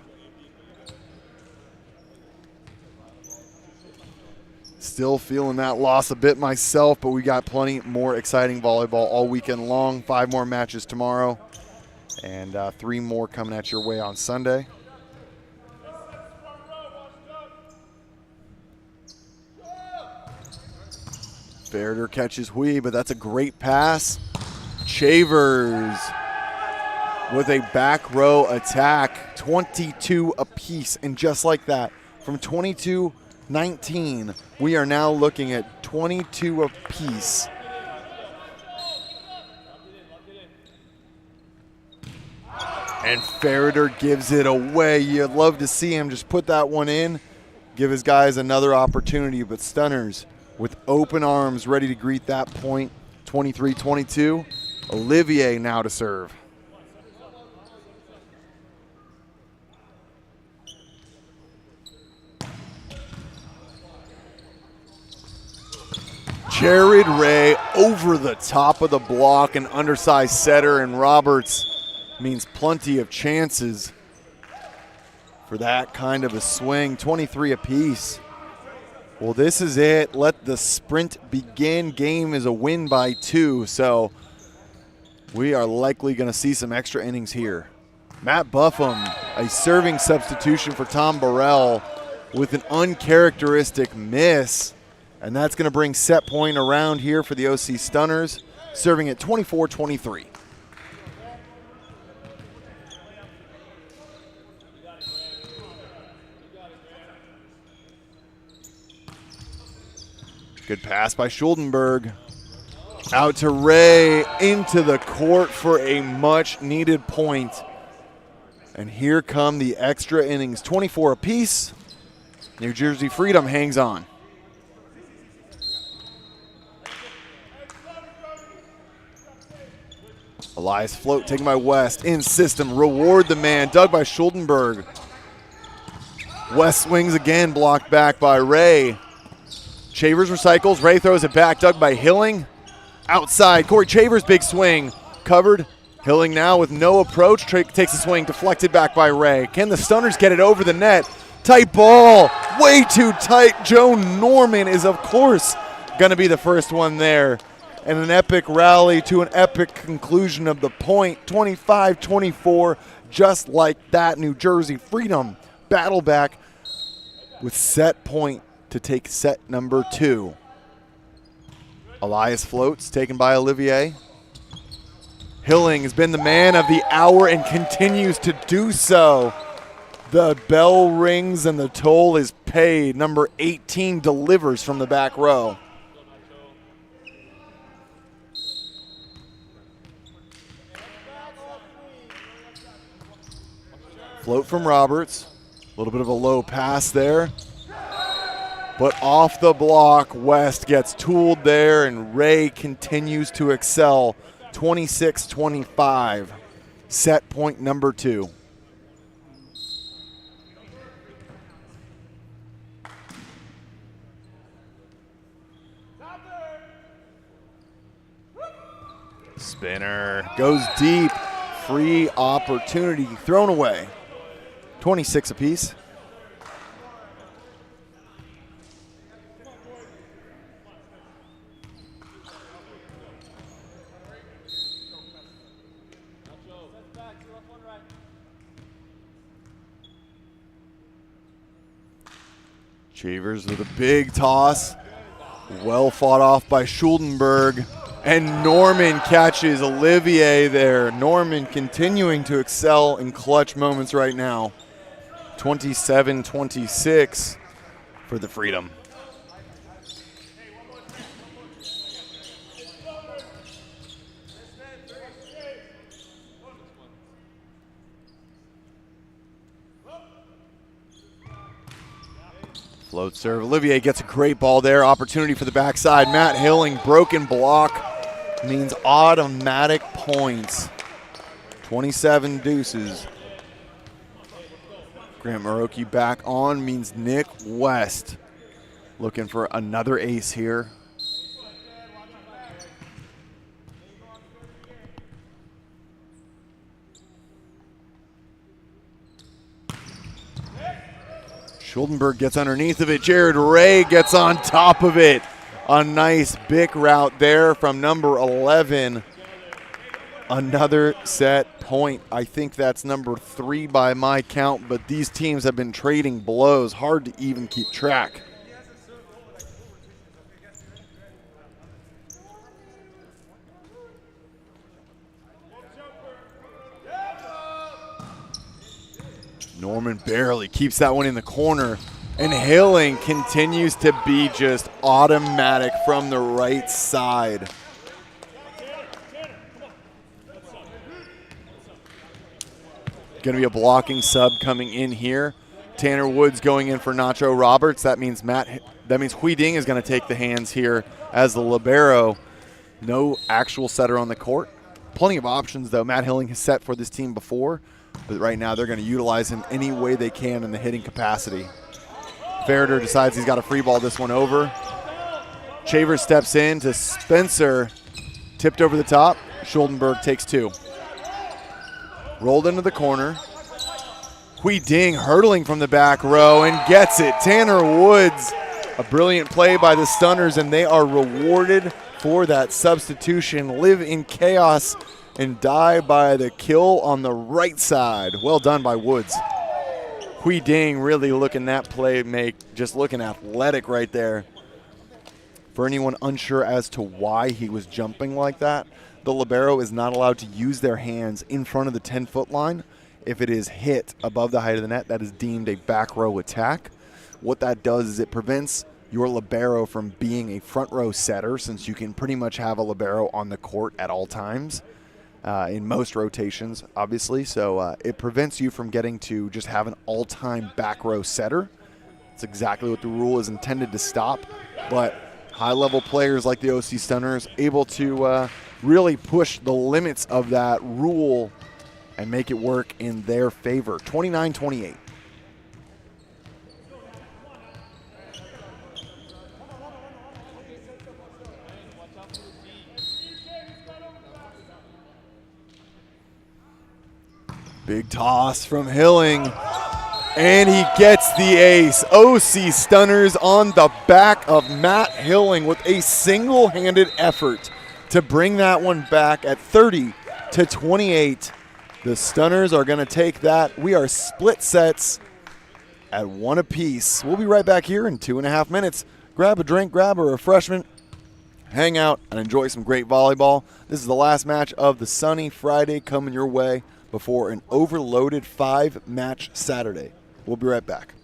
Still feeling that loss a bit myself, but we got plenty more exciting volleyball all weekend long. 5 more matches tomorrow, and 3 more coming at your way on Sunday. Ferreter catches Hui, but that's a great pass. Chavers with a back row attack, 22 apiece, and just like that, from 22-19, we are now looking at 22 apiece. And Ferreter gives it away. You'd love to see him just put that one in, give his guys another opportunity, but Stunners with open arms ready to greet that point. 23-22. Olivier now to serve. Jared Ray over the top of the block, an undersized setter, and Roberts means plenty of chances for that kind of a swing. 23 apiece. Well, this is it. Let the sprint begin. Game is a win by 2, so we are likely going to see some extra innings here. Matt Buffum, a serving substitution for Tom Burrell with an uncharacteristic miss. And that's going to bring set point around here for the OC Stunners, serving at 24-23. Good pass by Schuldenberg. Out to Ray, into the court for a much-needed point. And here come the extra innings, 24 apiece. New Jersey Freedom hangs on. Elias float taken by West. In system, reward the man. Dug by Schuldenberg. West swings again, blocked back by Ray. Chavers recycles. Ray throws it back. Dug by Hilling. Outside. Corey Chavers, big swing. Covered. Hilling now with no approach. Takes a swing. Deflected back by Ray. Can the Stunners get it over the net? Tight ball. Way too tight. Joe Norman is, of course, going to be the first one there. And an epic rally to an epic conclusion of the point. 25-24, just like that. New Jersey Freedom battle back with set point to take set number 2. Elias floats, taken by Olivier. Hilling has been the man of the hour and continues to do so. The bell rings and the toll is paid. Number 18 delivers from the back row. Float from Roberts. A little bit of a low pass there. But off the block, West gets tooled there, and Ray continues to excel. 26-25. Set point number 2. Spinner goes deep. Free opportunity thrown away. 26 apiece. Chavers with a big toss. Well fought off by Schuldenberg. And Norman catches Olivier there. Norman continuing to excel in clutch moments right now. 27-26 for the Freedom. Float serve. Olivier gets a great ball there. Opportunity for the backside. Matt Hilling, broken block. Means automatic points. 27 deuces. Grant Maroki back on means Nick West looking for another ace here. Schuldenberg gets underneath of it. Jared Ray gets on top of it. A nice big route there from number 11. Another set point. I think that's number 3 by my count, but these teams have been trading blows. Hard to even keep track. Norman barely keeps that one in the corner. And Hilling continues to be just automatic from the right side. Going to be a blocking sub coming in here. Tanner Woods going in for Nacho Roberts. That means Hui Ding is going to take the hands here as the libero. No actual setter on the court. Plenty of options, though. Matt Hilling has set for this team before, but right now they're going to utilize him any way they can in the hitting capacity. Ferreter decides he's got to free ball this one over. Shaver steps in to Spencer. Tipped over the top. Schuldenberg takes 2. Rolled into the corner. Hui Ding hurdling from the back row and gets it. Tanner Woods, a brilliant play by the Stunners, and they are rewarded for that substitution. Live in chaos and die by the kill on the right side. Well done by Woods. Hui Ding really looking that play just looking athletic right there. For anyone unsure as to why he was jumping like that, the libero is not allowed to use their hands in front of the 10-foot line. If it is hit above the height of the net, that is deemed a back row attack. What that does is it prevents your libero from being a front row setter, since you can pretty much have a libero on the court at all times in most rotations, obviously. So it prevents you from getting to just have an all-time back row setter. It's exactly what the rule is intended to stop. But high-level players like the OC Stunners able to really push the limits of that rule and make it work in their favor. 29-28. Big toss from Hilling, and he gets the ace. OC Stunners on the back of Matt Hilling with a single-handed effort to bring that one back at 30-28. The Stunners are going to take that. We are split sets at 1 apiece. We'll be right back here in 2.5 minutes. Grab a drink, grab a refreshment, hang out, and enjoy some great volleyball. This is the last match of the sunny Friday coming your way before an overloaded 5-match Saturday. We'll be right back.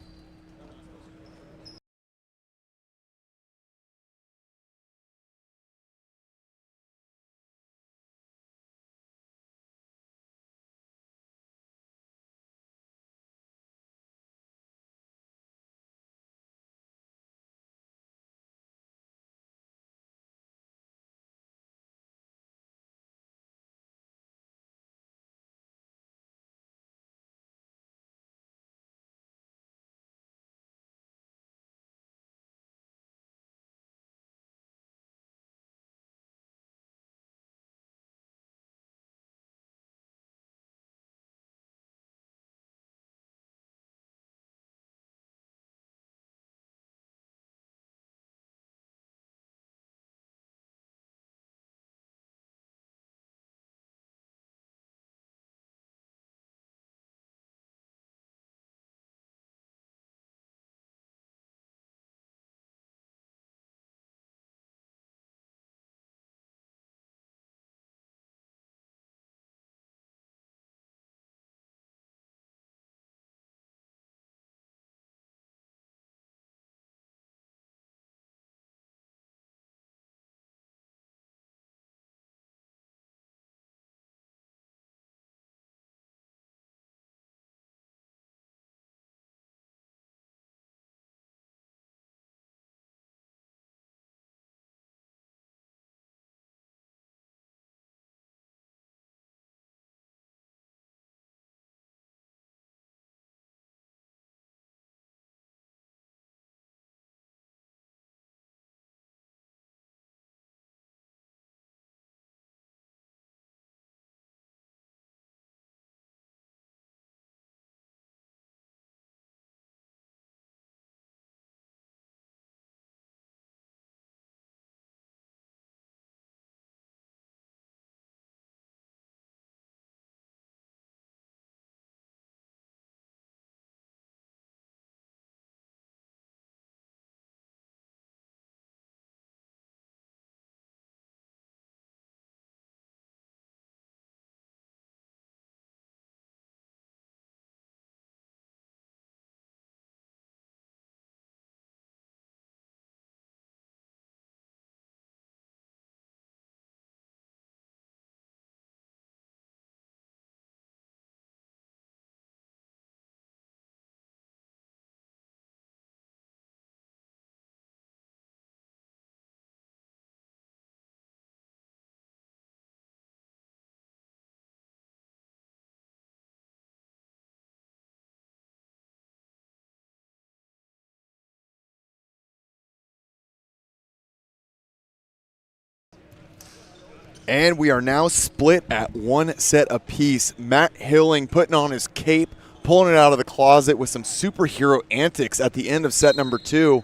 And we are now split at 1 set apiece. Matt Hilling putting on his cape, pulling it out of the closet with some superhero antics at the end of set number 2.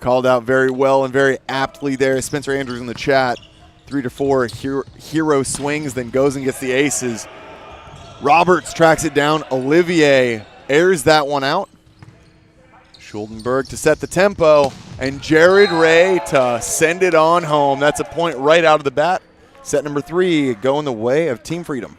Called out very well and very aptly there. Spencer Andrews in the chat. 3 to 4, hero swings, then goes and gets the aces. Roberts tracks it down. Olivier airs that one out. Schuldenberg to set the tempo, and Jared Ray to send it on home. That's a point right out of the bat. Set number 3 going the way of Team Freedom.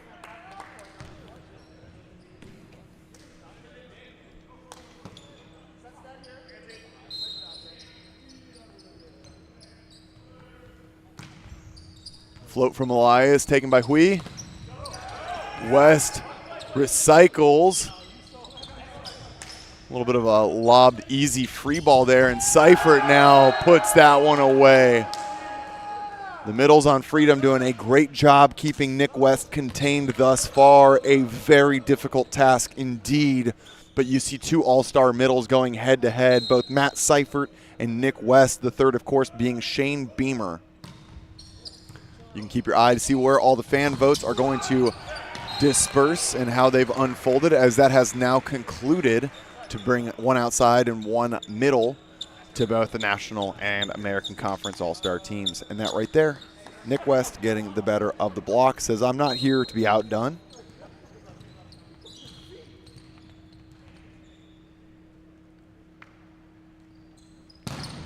Float from Elias, taken by Hui. West recycles. A little bit of a lobbed easy free ball there, and Seifert now puts that one away. The middle's on Freedom doing a great job keeping Nick West contained thus far. A very difficult task indeed, but you see 2 all-star middles going head-to-head, both Matt Seifert and Nick West, the third, of course, being Shane Beamer. You can keep your eye to see where all the fan votes are going to disperse and how they've unfolded, as that has now concluded to bring 1 outside and 1 middle to both the National and American Conference All-Star teams. And that right there, Nick West getting the better of the block, says, I'm not here to be outdone.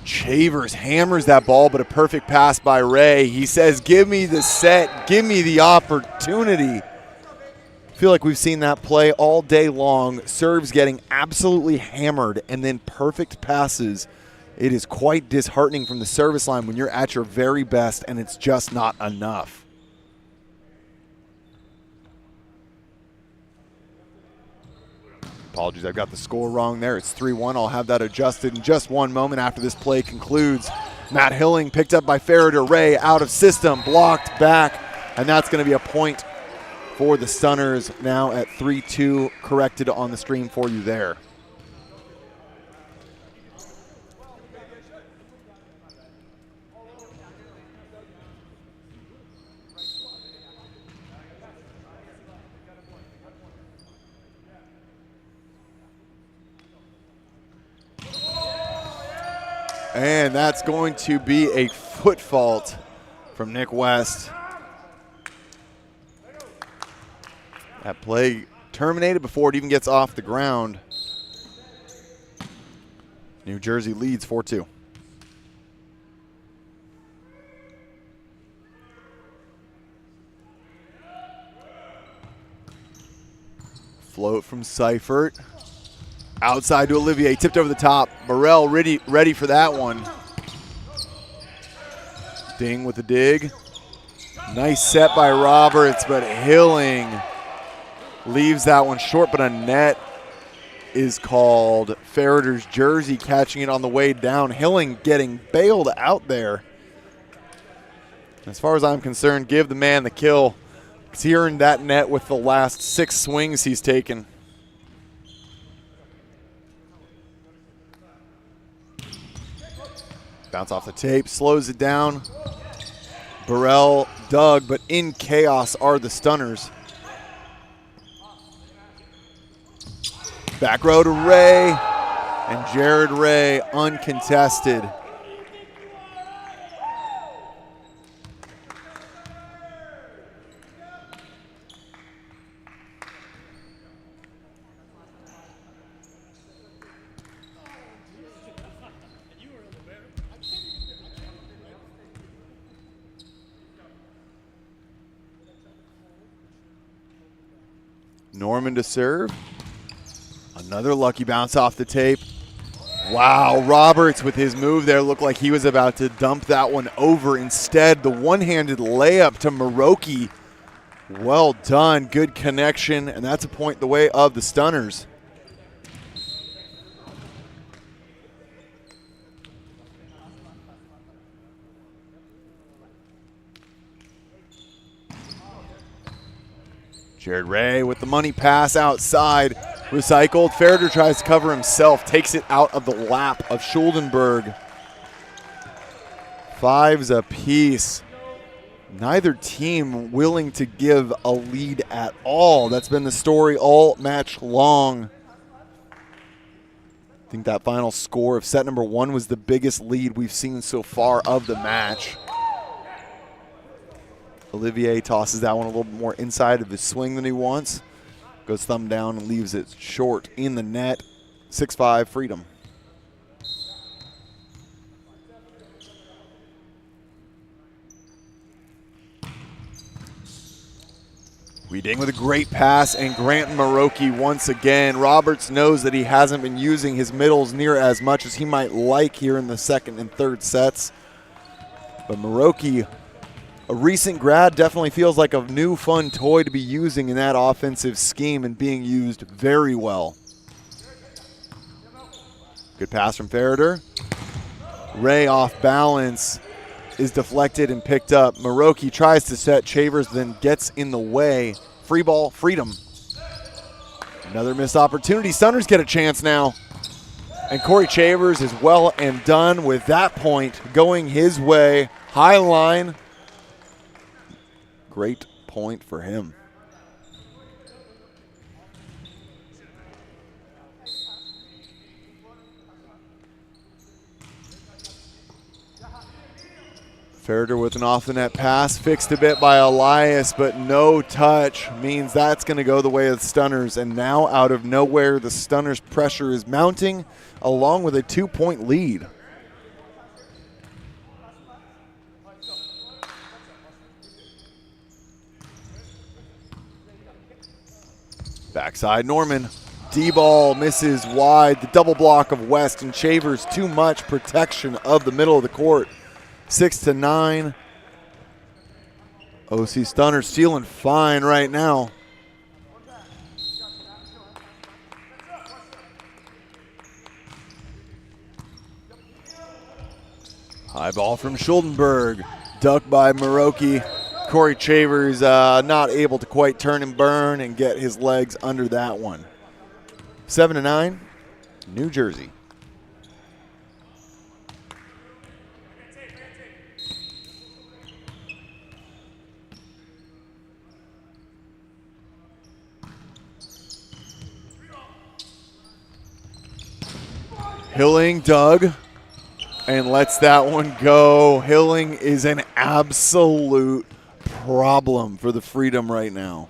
Chavers hammers that ball, but a perfect pass by Ray. He says, give me the set, give me the opportunity. I feel like we've seen that play all day long. Serves getting absolutely hammered and then perfect passes. It is quite disheartening from the service line when you're at your very best and it's just not enough. Apologies, I've got the score wrong there. It's 3-1. I'll have that adjusted in just 1 moment after this play concludes. Matt Hilling picked up by Farrader Ray, out of system, blocked back, and that's going to be a point for the Stunners, now at 3-2, corrected on the stream for you there. And that's going to be a foot fault from Nick West. That play terminated before it even gets off the ground. New Jersey leads 4-2. Float from Seifert. Outside to Olivier, tipped over the top. Burrell ready for that one. Ding with the dig. Nice set by Roberts, but Hilling leaves that one short, but a net is called. Farrader's jersey catching it on the way down. Hilling getting bailed out there. As far as I'm concerned, give the man the kill. He earned that net with the last 6 swings he's taken. Bounce off the tape, slows it down. Burrell dug, but in chaos are the Stunners. Back row to Ray, and Jared Ray uncontested. Norman to serve. Another lucky bounce off the tape. Wow, Roberts with his move there looked like he was about to dump that one over. Instead, the one-handed layup to Maroki. Well done, good connection, and that's a point the way of the Stunners. Jared Ray with the money pass outside. Recycled. Farrader tries to cover himself. Takes it out of the lap of Schuldenberg. 5s apiece. neither team willing to give a lead at all. That's been the story all match long. I think that final score of set number 1 was the biggest lead we've seen so far of the match. Olivier tosses that one a little bit more inside of his swing than he wants. Goes thumb down and leaves it short in the net. 6-5 Freedom. Weeding with a great pass, and Grant Maroki once again. Roberts knows that he hasn't been using his middles near as much as he might like here in the second and third sets. But Maroki, a recent grad, definitely feels like a new fun toy to be using in that offensive scheme and being used very well. Good pass from Ferreter. Ray off balance, is deflected and picked up. Maroki tries to set Chavers, then gets in the way. Free ball, Freedom. Another missed opportunity. Stunners get a chance now. And Corey Chavers is well and done with that point going his way. High line. Great point for him. Ferreter with an off-the-net pass, fixed a bit by Elias, but no touch means that's going to go the way of the Stunners. And now out of nowhere, the Stunners' pressure is mounting along with a 2-point lead. Backside Norman. D-ball misses wide. The double block of West and Chavers, too much protection of the middle of the court. 6-9. OC Stunners feeling fine right now. High ball from Schuldenberg. Ducked by Maroki. Corey Chavers not able to quite turn and burn and get his legs under that one. 7-9, New Jersey. Hilling dug and lets that one go. Hilling is an absolute problem for the Freedom right now.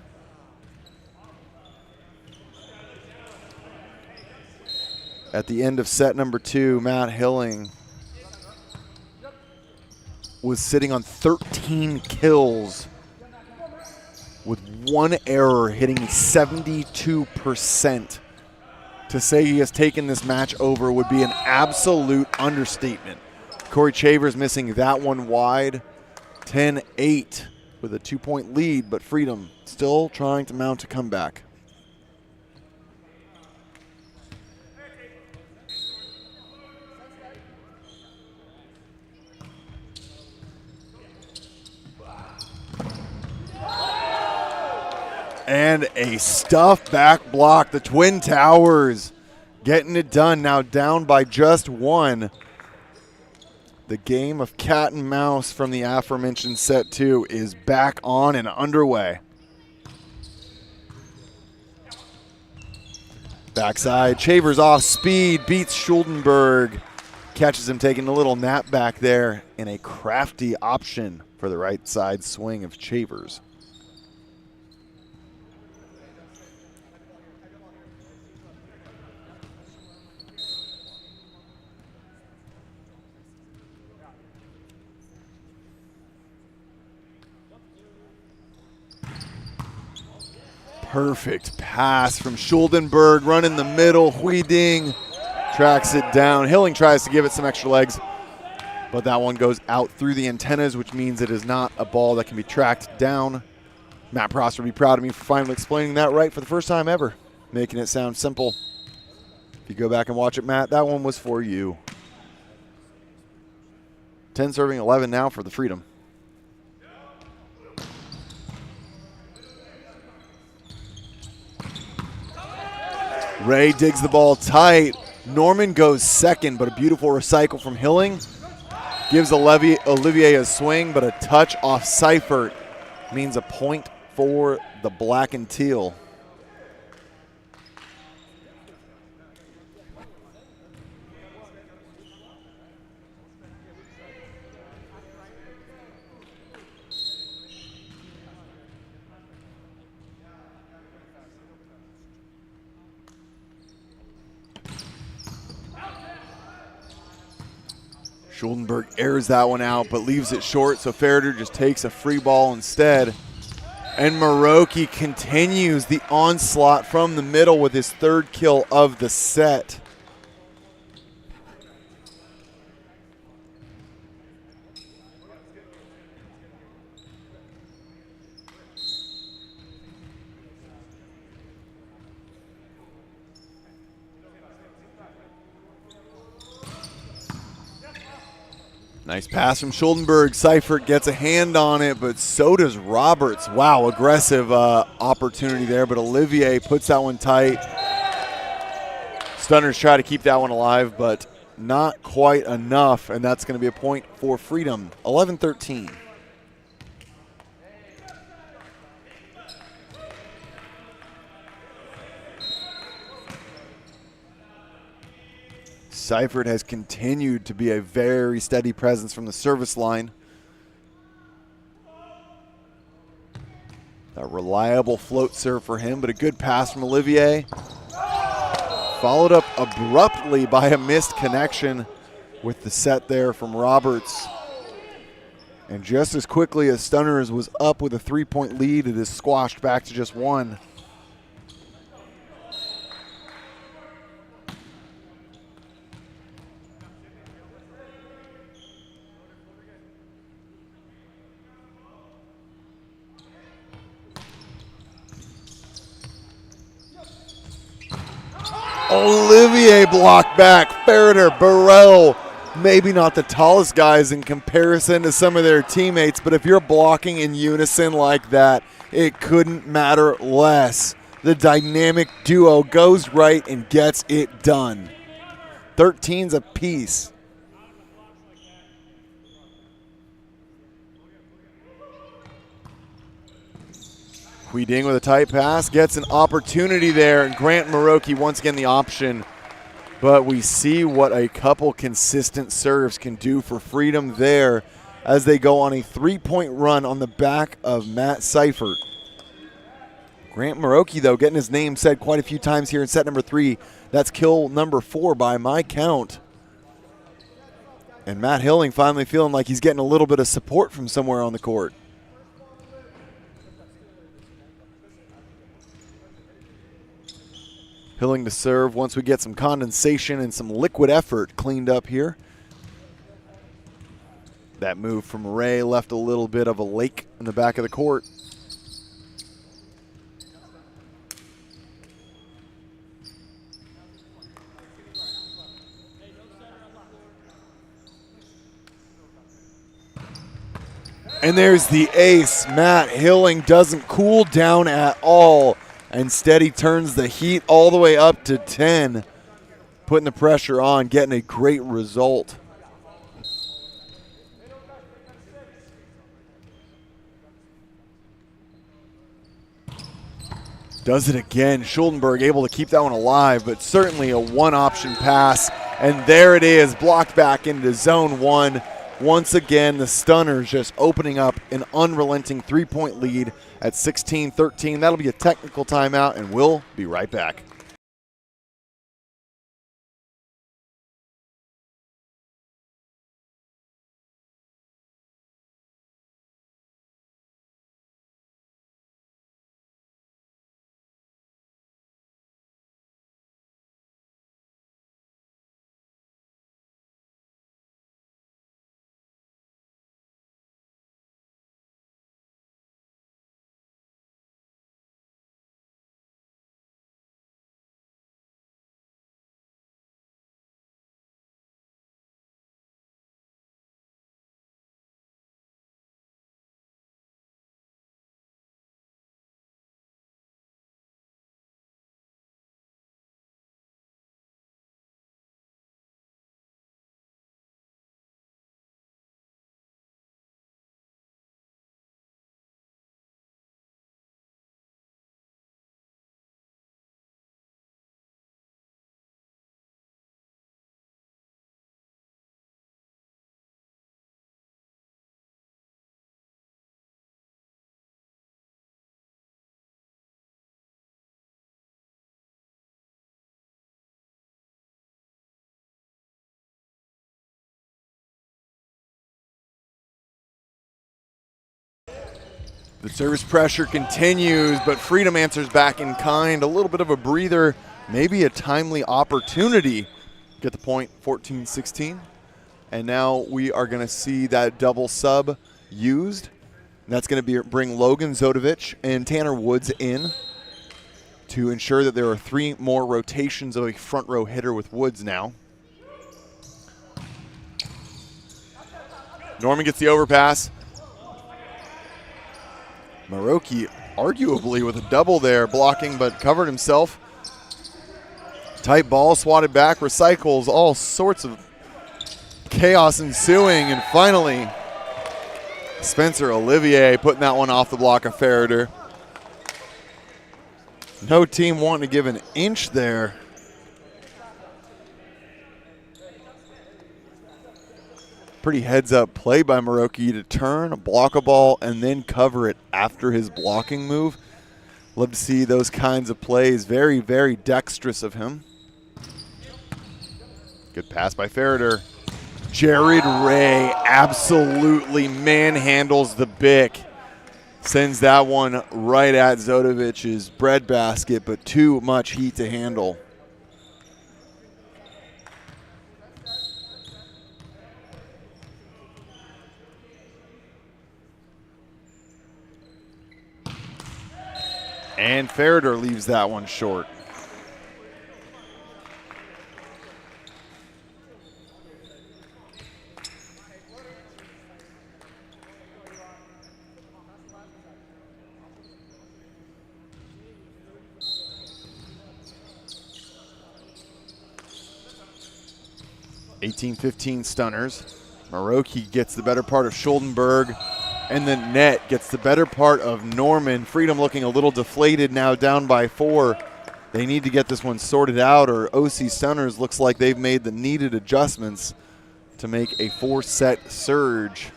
At the end of set number 2, Matt Hilling was sitting on 13 kills with 1 error, hitting 72%. To say he has taken this match over would be an absolute understatement. Corey Chavers missing that one wide. 10-8 with a 2-point lead, but Freedom still trying to mount a comeback. And a stuff back block. The Twin Towers getting it done, now down by just 1. The game of cat and mouse from the aforementioned set 2 is back on and underway. Backside, Chavers off speed, beats Schuldenberg. Catches him taking a little nap back there, and a crafty option for the right side swing of Chavers. Perfect pass from Schuldenberg, run in the middle. Huiding tracks it down. Hilling tries to give it some extra legs, but that one goes out through the antennas, which means it is not a ball that can be tracked down. Matt Prosser would be proud of me for finally explaining that right for the first time ever, making it sound simple. If you go back and watch it, Matt, that one was for you. 10 serving 11 now for the Freedom. Ray digs the ball tight. Norman goes second, but a beautiful recycle from Hilling. Gives Olivier a swing, but a touch off Seifert means a point for the black and teal. Schuldenberg airs that one out, but leaves it short, so Ferreter just takes a free ball instead. And Maroki continues the onslaught from the middle with his third kill of the set. Nice pass from Schuldenberg. Seifert gets a hand on it, but so does Roberts. Wow, aggressive opportunity there, but Olivier puts that one tight. Stunners try to keep that one alive, but not quite enough, and that's going to be a point for Freedom. 11-13. Seifert has continued to be a very steady presence from the service line. A reliable float serve for him, but a good pass from Olivier. Followed up abruptly by a missed connection with the set there from Roberts. And just as quickly as Stunners was up with a 3-point lead, it is squashed back to just one. Olivier blocked back. Ferreter, Burrell, maybe not the tallest guys in comparison to some of their teammates, but if you're blocking in unison like that, it couldn't matter less. The dynamic duo goes right and gets it done. 13's apiece. Ding with a tight pass, gets an opportunity there, and Grant Maroki once again the option. But we see what a couple consistent serves can do for Freedom there as they go on a 3-point run on the back of Matt Seifert. Grant Maroki, though, getting his name said quite a few times here in set number 3. That's kill number 4 by my count. And Matt Hilling finally feeling like he's getting a little bit of support from somewhere on the court. Hilling to serve once we get some condensation and some liquid effort cleaned up here. That move from Ray left a little bit of a lake in the back of the court. And there's the ace. Matt Hilling doesn't cool down at all. Instead, he turns the heat all the way up to 10, putting the pressure on, getting a great result. Does it again. Schuldenberg able to keep that one alive, but certainly a one-option pass. And there it is, blocked back into zone 1. Once again, the Stunners just opening up an unrelenting 3-point lead at 16-13. That'll be a technical timeout, and we'll be right back. The service pressure continues, but Freedom answers back in kind. A little bit of a breather, maybe a timely opportunity. Get the point, 14-16. And now we are going to see that double sub used. That's going to bring Logan Zodovich and Tanner Woods in to ensure that there are 3 more rotations of a front row hitter with Woods now. Norman gets the overpass. Maroki arguably with a double there, blocking but covered himself. Tight ball, swatted back, recycles, all sorts of chaos ensuing, and finally Spencer Olivier putting that one off the block of Ferreter. No team wanting to give an inch there. Pretty heads-up play by Maroki to turn, block a ball, and then cover it after his blocking move. Love to see those kinds of plays. Very, very dexterous of him. Good pass by Ferreter. Jared Ray absolutely manhandles the Bic. Sends that one right at Zodovich's breadbasket, but too much heat to handle. And Ferreter leaves that one short. (18-15) Stunners. Maroki gets the better part of Schuldenberg, and the net gets the better part of Norman. Freedom looking a little deflated now, down by 4. They need to get this one sorted out, or OC Stunners looks like they've made the needed adjustments to make a 4-set surge.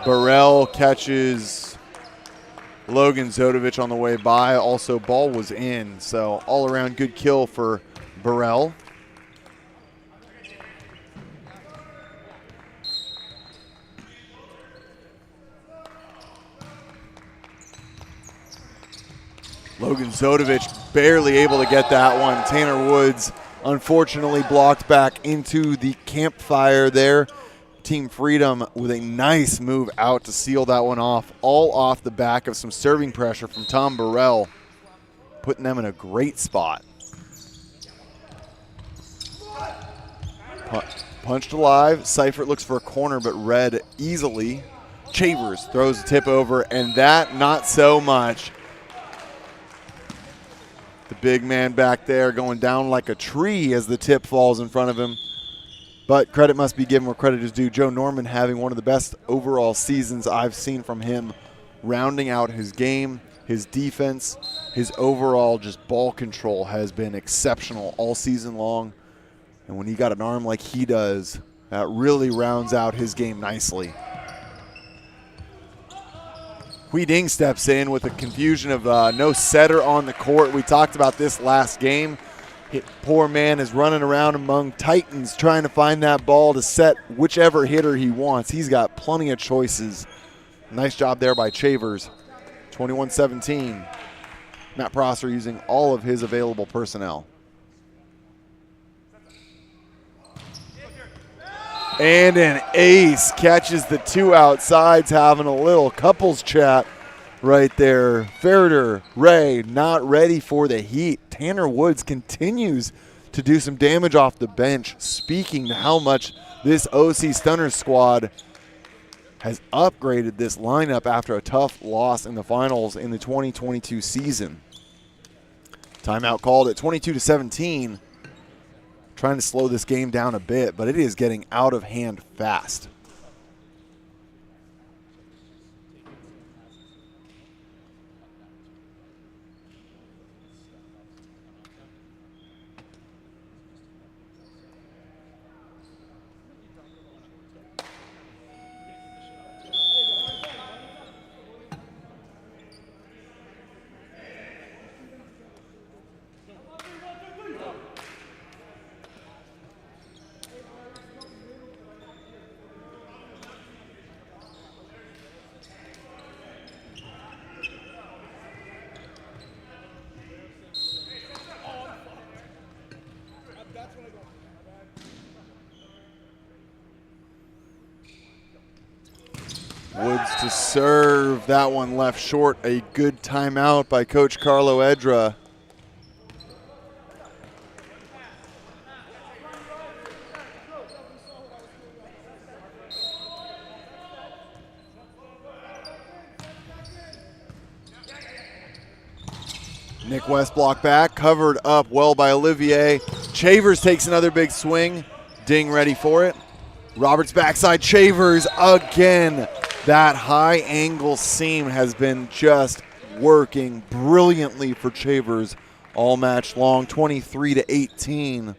Burrell catches Logan Zodovich on the way by. Also, ball was in, so all-around good kill for Burrell. Logan Zodovich barely able to get that one. Tanner Woods unfortunately blocked back into the campfire there. Team Freedom with a nice move out to seal that one off, all off the back of some serving pressure from Tom Burrell, putting them in a great spot. Punched alive. Seifert looks for a corner, but read easily. Chavers throws the tip over, and that not so much. The big man back there going down like a tree as the tip falls in front of him. But credit must be given where credit is due. Joe Norman having one of the best overall seasons I've seen from him, rounding out his game, his defense, his overall just ball control has been exceptional all season long. And when he got an arm like he does, that really rounds out his game nicely. Hui Ding steps in with a confusion of no setter on the court. We talked about this last game. Poor man is running around among Titans trying to find that ball to set whichever hitter he wants. He's got plenty of choices. Nice job there by Chavers. 21-17. Matt Prosser using all of his available personnel. And an ace catches the 2 outsides, having a little couples chat right there. Ferreter, Ray, not ready for the heat. Tanner Woods continues to do some damage off the bench, speaking to how much this OC Stunner squad has upgraded this lineup after a tough loss in the finals in the 2022 season. Timeout called at 22-17. Trying to slow this game down a bit, but it is getting out of hand fast. Woods to serve. That one left short. A good timeout by Coach Carlo Edra. Nick West blocked back, covered up well by Olivier. Chavers takes another big swing. Ding ready for it. Roberts backside, Chavers again. That high angle seam has been just working brilliantly for Chavers all match long, 23-18.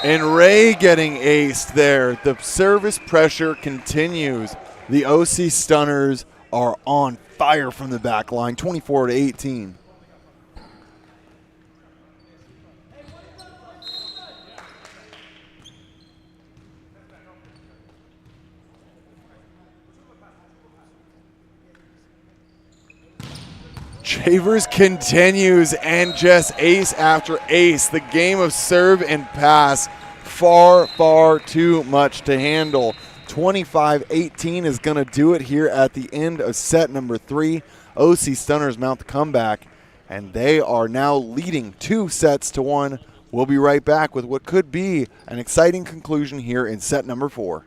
And Ray getting aced there. The service pressure continues. The OC Stunners are on fire from the back line, 24-18. Chavers continues and just ace after ace. The game of serve and pass, far, far too much to handle. 25-18 is going to do it here at the end of set number 3. OC Stunners mount the comeback, and they are now leading 2-1. We'll be right back with what could be an exciting conclusion here in set number 4.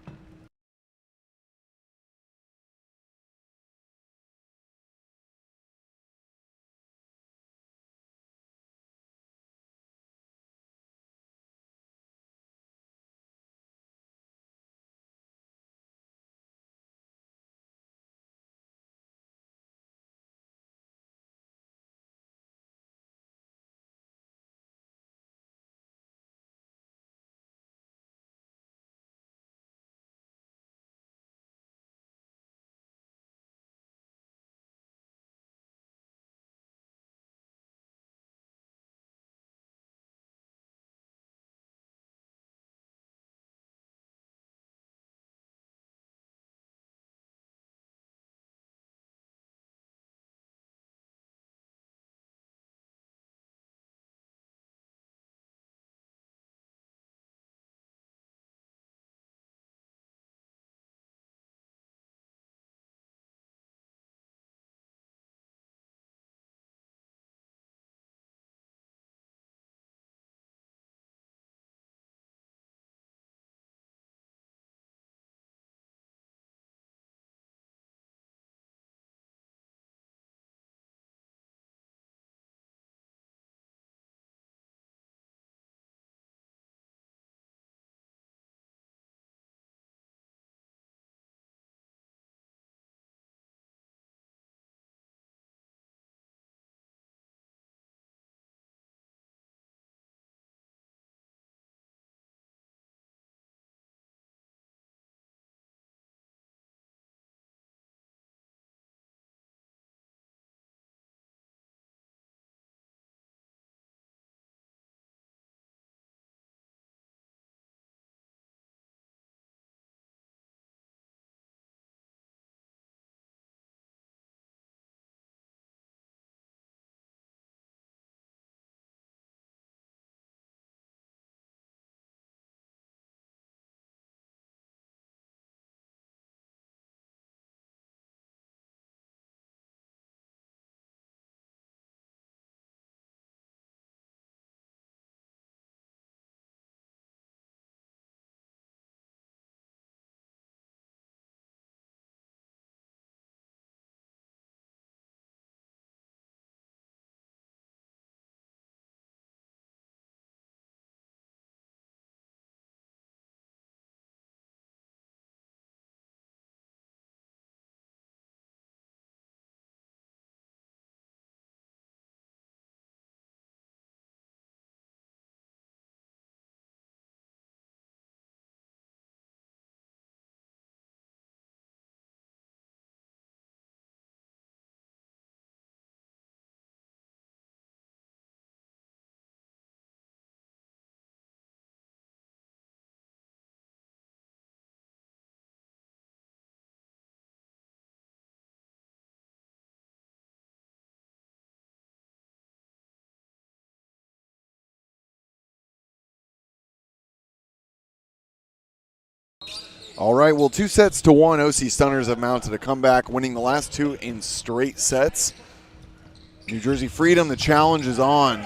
All right, well, 2-1. OC Stunners have mounted a comeback, winning the last 2 in straight sets. New Jersey Freedom, the challenge is on.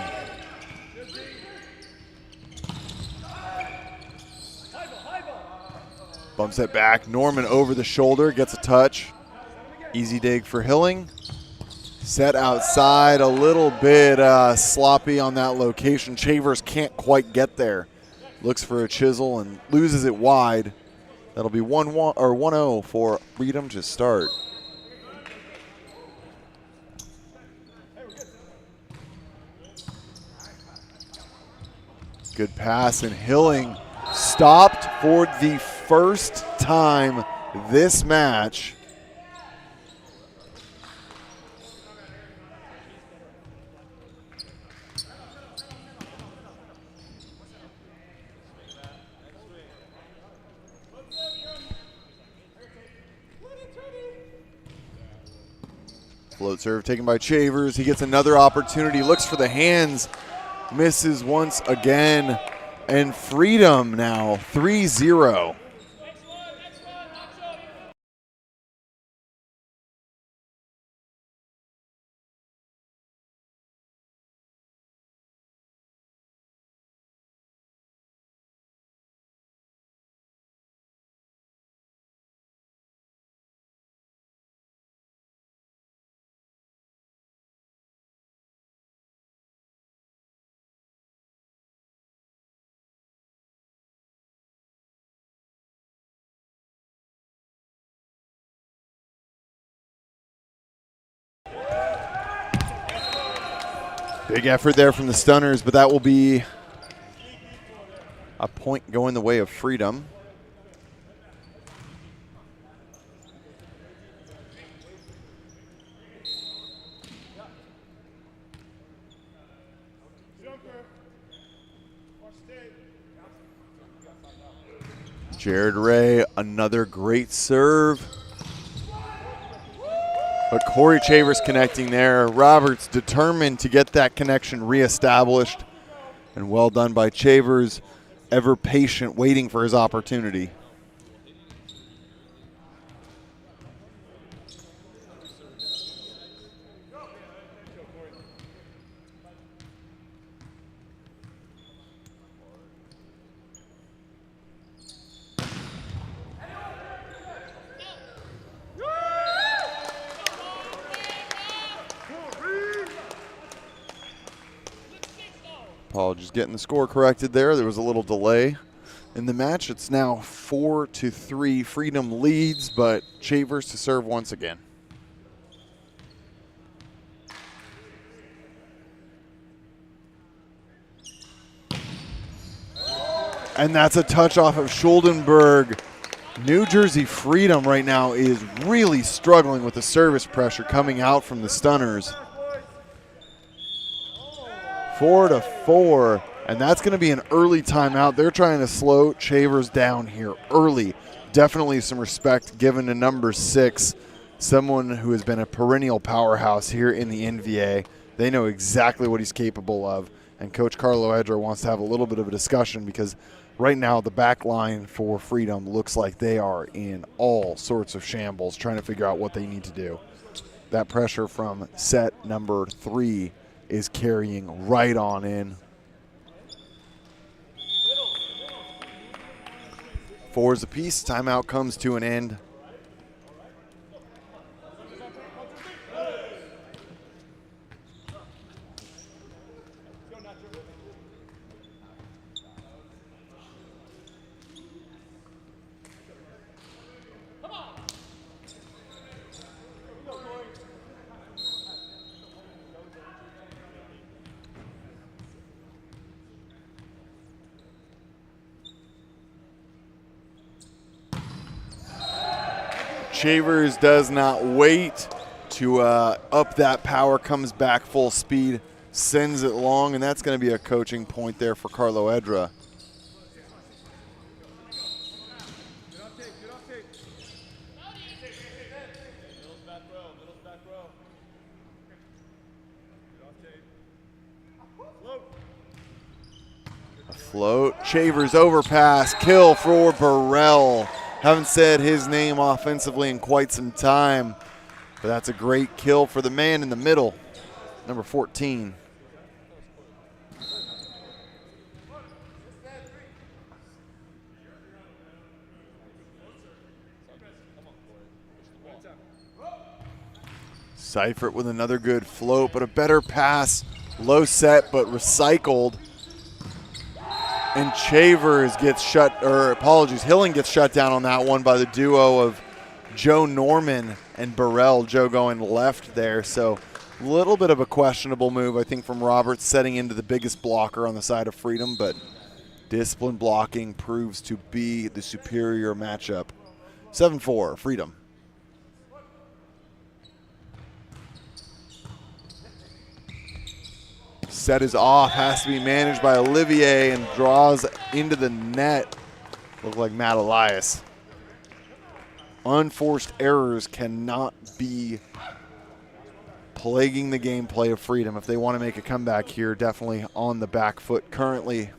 Bumps it back. Norman over the shoulder, gets a touch. Easy dig for Hilling. Set outside, a little bit sloppy on that location. Chavers can't quite get there. Looks for a chisel and loses it wide. That'll be 1-1 or 1-0 for Freedom to start. Good pass, and Hilling stopped for the first time this match. Float serve taken by Chavers. He gets another opportunity, looks for the hands, misses once again, and Freedom now 3-0. Big effort there from the Stunners, but that will be a point going the way of Freedom. Jared Ray, another great serve. But Corey Chavers connecting there. Roberts determined to get that connection reestablished. And well done by Chavers, ever patient, waiting for his opportunity. Paul just getting the score corrected there. There was a little delay in the match. It's now 4-3. Freedom leads, but Chavers to serve once again. And that's a touch off of Schuldenberg. New Jersey Freedom right now is really struggling with the service pressure coming out from the Stunners. 4-4, and that's going to be an early timeout. They're trying to slow Chavers down here early. Definitely some respect given to number 6, someone who has been a perennial powerhouse here in the NVA. They know exactly what he's capable of, and Coach Carlo Edra wants to have a little bit of a discussion because right now the back line for Freedom looks like they are in all sorts of shambles trying to figure out what they need to do. That pressure from set number 3 is carrying right on in. 4 apiece. Timeout comes to an end. Chavers does not wait to up that power, comes back full speed, sends it long, and that's going to be a coaching point there for Carlo Edra. A float, Chavers overpass, kill for Burrell. Haven't said his name offensively in quite some time, but that's a great kill for the man in the middle, number 14. Seifert with another good float, but a better pass. Low set, but recycled. And Chavers gets Hilling gets shut down on that one by the duo of Joe Norman and Burrell. Joe going left there, so a little bit of a questionable move, I think, from Roberts, setting into the biggest blocker on the side of Freedom, but discipline blocking proves to be the superior matchup. 7-4, Freedom. Set is off, has to be managed by Olivier and draws into the net. Look like Matt Elias. Unforced errors cannot be plaguing the gameplay of Freedom. If they want to make a comeback here, definitely on the back foot. Currently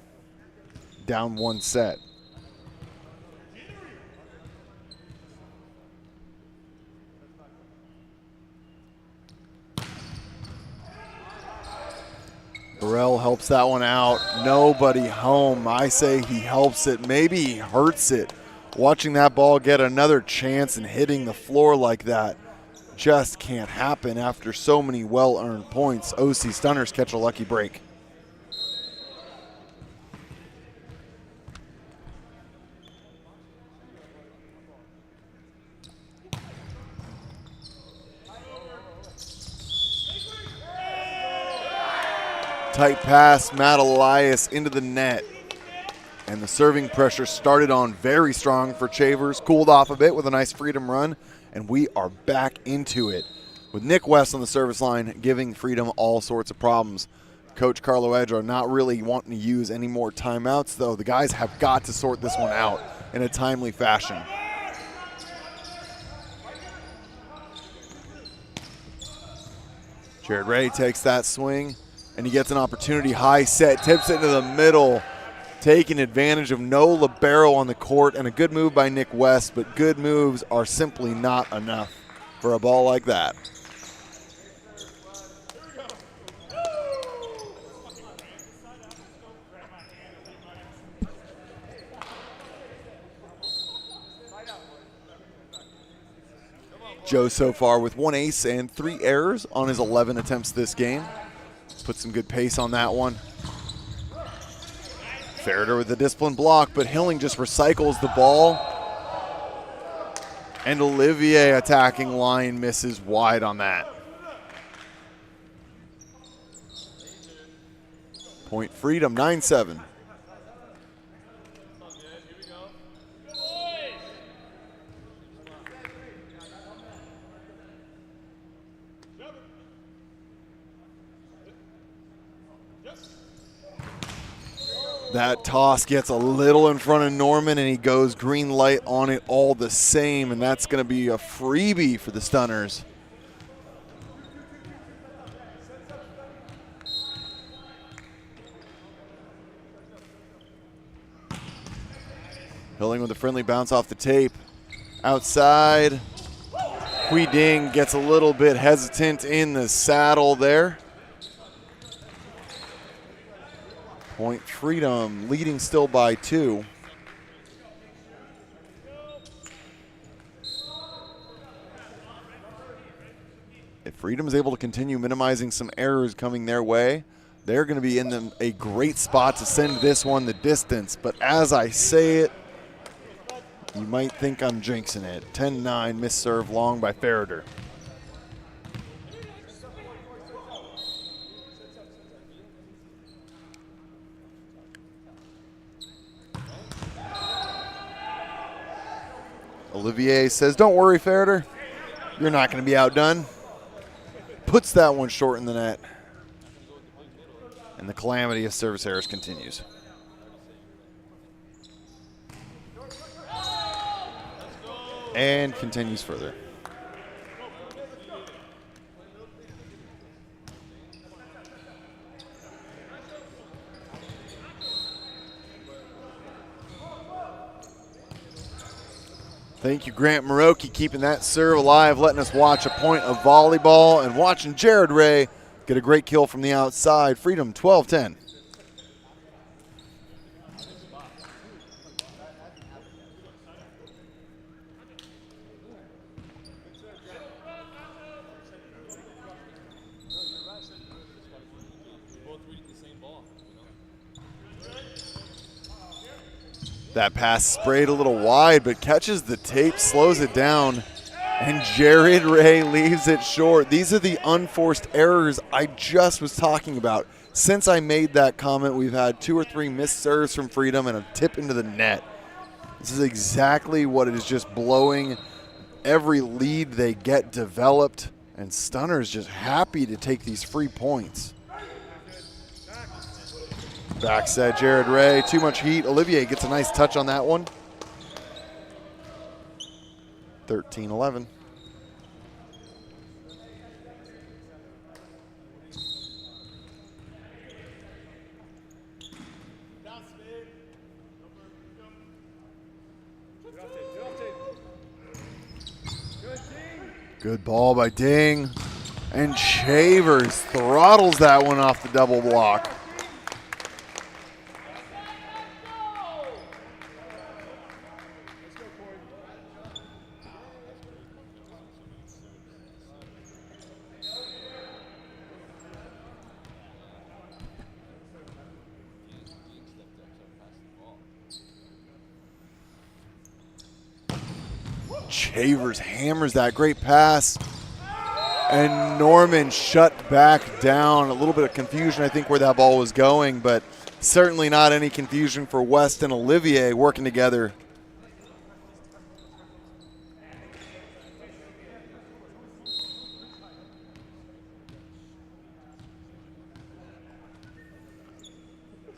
down one set. Burrell helps that one out. Nobody home. I say he helps it. Maybe he hurts it. Watching that ball get another chance and hitting the floor like that just can't happen after so many well-earned points. OC Stunners catch a lucky break. Tight pass, Matt Elias into the net. And the serving pressure started on very strong for Chavers, cooled off a bit with a nice Freedom run, and we are back into it with Nick West on the service line, giving Freedom all sorts of problems. Coach Carlo Edra not really wanting to use any more timeouts, though. The guys have got to sort this one out in a timely fashion. Jared Ray takes that swing, and he gets an opportunity. High set, tips it into the middle, taking advantage of no libero on the court, and a good move by Nick West, but good moves are simply not enough for a ball like that. Joe so far with 1 ace and 3 errors on his 11 attempts this game. Put some good pace on that one. Ferreter with the discipline block, but Hilling just recycles the ball. And Olivier attacking line misses wide on that. Point Freedom, 9-7. That toss gets a little in front of Norman, and he goes green light on it all the same, and that's going to be a freebie for the Stunners. Hilling with a friendly bounce off the tape. Outside. Hui Ding gets a little bit hesitant in the saddle there. Point Freedom leading still by 2. If Freedom is able to continue minimizing some errors coming their way, they're going to be in a great spot to send this one the distance. But as I say it, you might think I'm jinxing it. 10-9, miss serve long by Ferreter. Olivier says, "Don't worry, Ferreter. You're not going to be outdone." Puts that one short in the net. And the calamity of service errors continues. And continues further. Thank you, Grant Maroki, keeping that serve alive, letting us watch a point of volleyball and watching Jared Ray get a great kill from the outside. Freedom 12-10. That pass sprayed a little wide, but catches the tape, slows it down, and Jared Ray leaves it short. These are the unforced errors I just was talking about. Since I made that comment, we've had 2 or 3 missed serves from Freedom and a tip into the net. This is exactly what it is, just blowing every lead they get developed, and Stunner's just happy to take these free points. Back set, Jared Ray, too much heat. Olivier gets a nice touch on that one. 13-11. Good ball by Ding. And Shavers throttles that one off the double block. Shavers hammers that great pass. And Norman shut back down. A little bit of confusion, I think, where that ball was going, but certainly not any confusion for West and Olivier working together.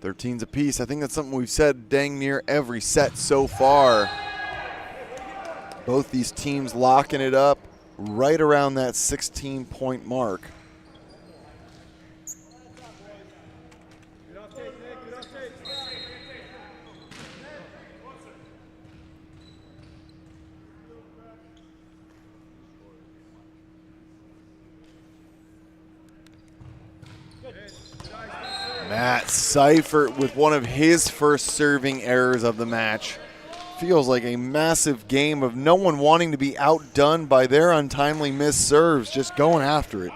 Thirteens apiece. I think that's something we've said dang near every set so far. Both these teams locking it up right around that 16-point mark. Matt Seifert with one of his first serving errors of the match. Feels like a massive game of no one wanting to be outdone by their untimely missed serves, just going after it.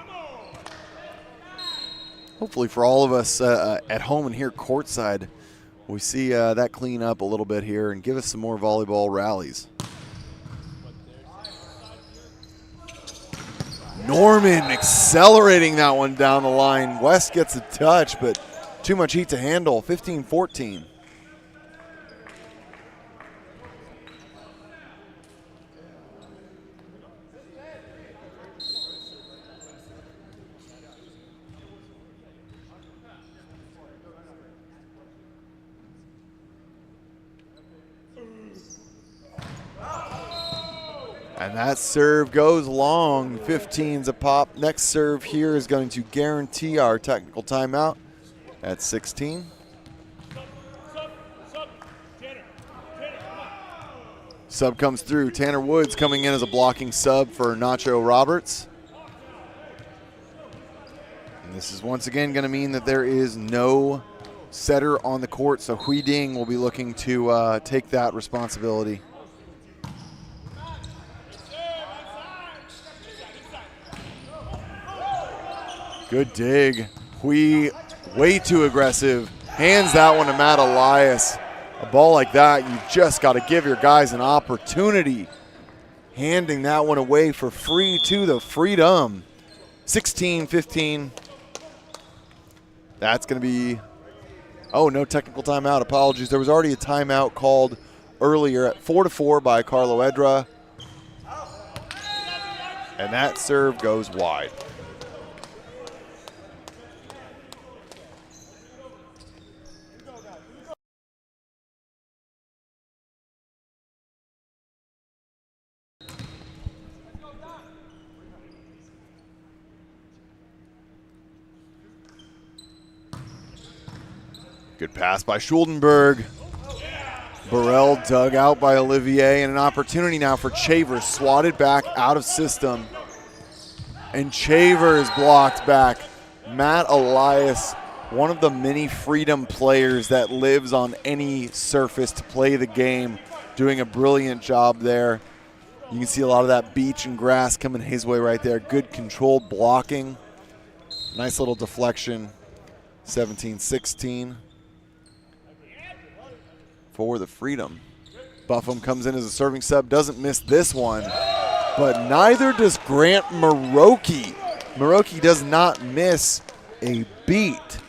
Hopefully for all of us at home and here courtside, we see that clean up a little bit here and give us some more volleyball rallies. Norman accelerating that one down the line. West gets a touch, but too much heat to handle, 15-14. And that serve goes long, 15's a pop. Next serve here is going to guarantee our technical timeout at 16. Sub comes through. Tanner Woods coming in as a blocking sub for Nacho Roberts. And this is once again going to mean that there is no setter on the court, so Hui Ding will be looking to take that responsibility. Good dig. Hui, way too aggressive. Hands that one to Matt Elias. A ball like that, you just got to give your guys an opportunity. Handing that one away for free to the Freedom. 16-15. That's going to be, oh, no technical timeout. Apologies. There was already a timeout called earlier at 4-4 by Carlo Edra. And that serve goes wide. Good pass by Schuldenberg. Burrell dug out by Olivier, and an opportunity now for Chavers, swatted back out of system. And Chavers blocked back. Matt Elias, one of the many freedom players that lives on any surface to play the game, doing a brilliant job there. You can see a lot of that beach and grass coming his way right there. Good controlled blocking. Nice little deflection. 17-16 for the Freedom. Buffum comes in as a serving sub, doesn't miss this one, but neither does Grant Maroki. Maroki does not miss a beat.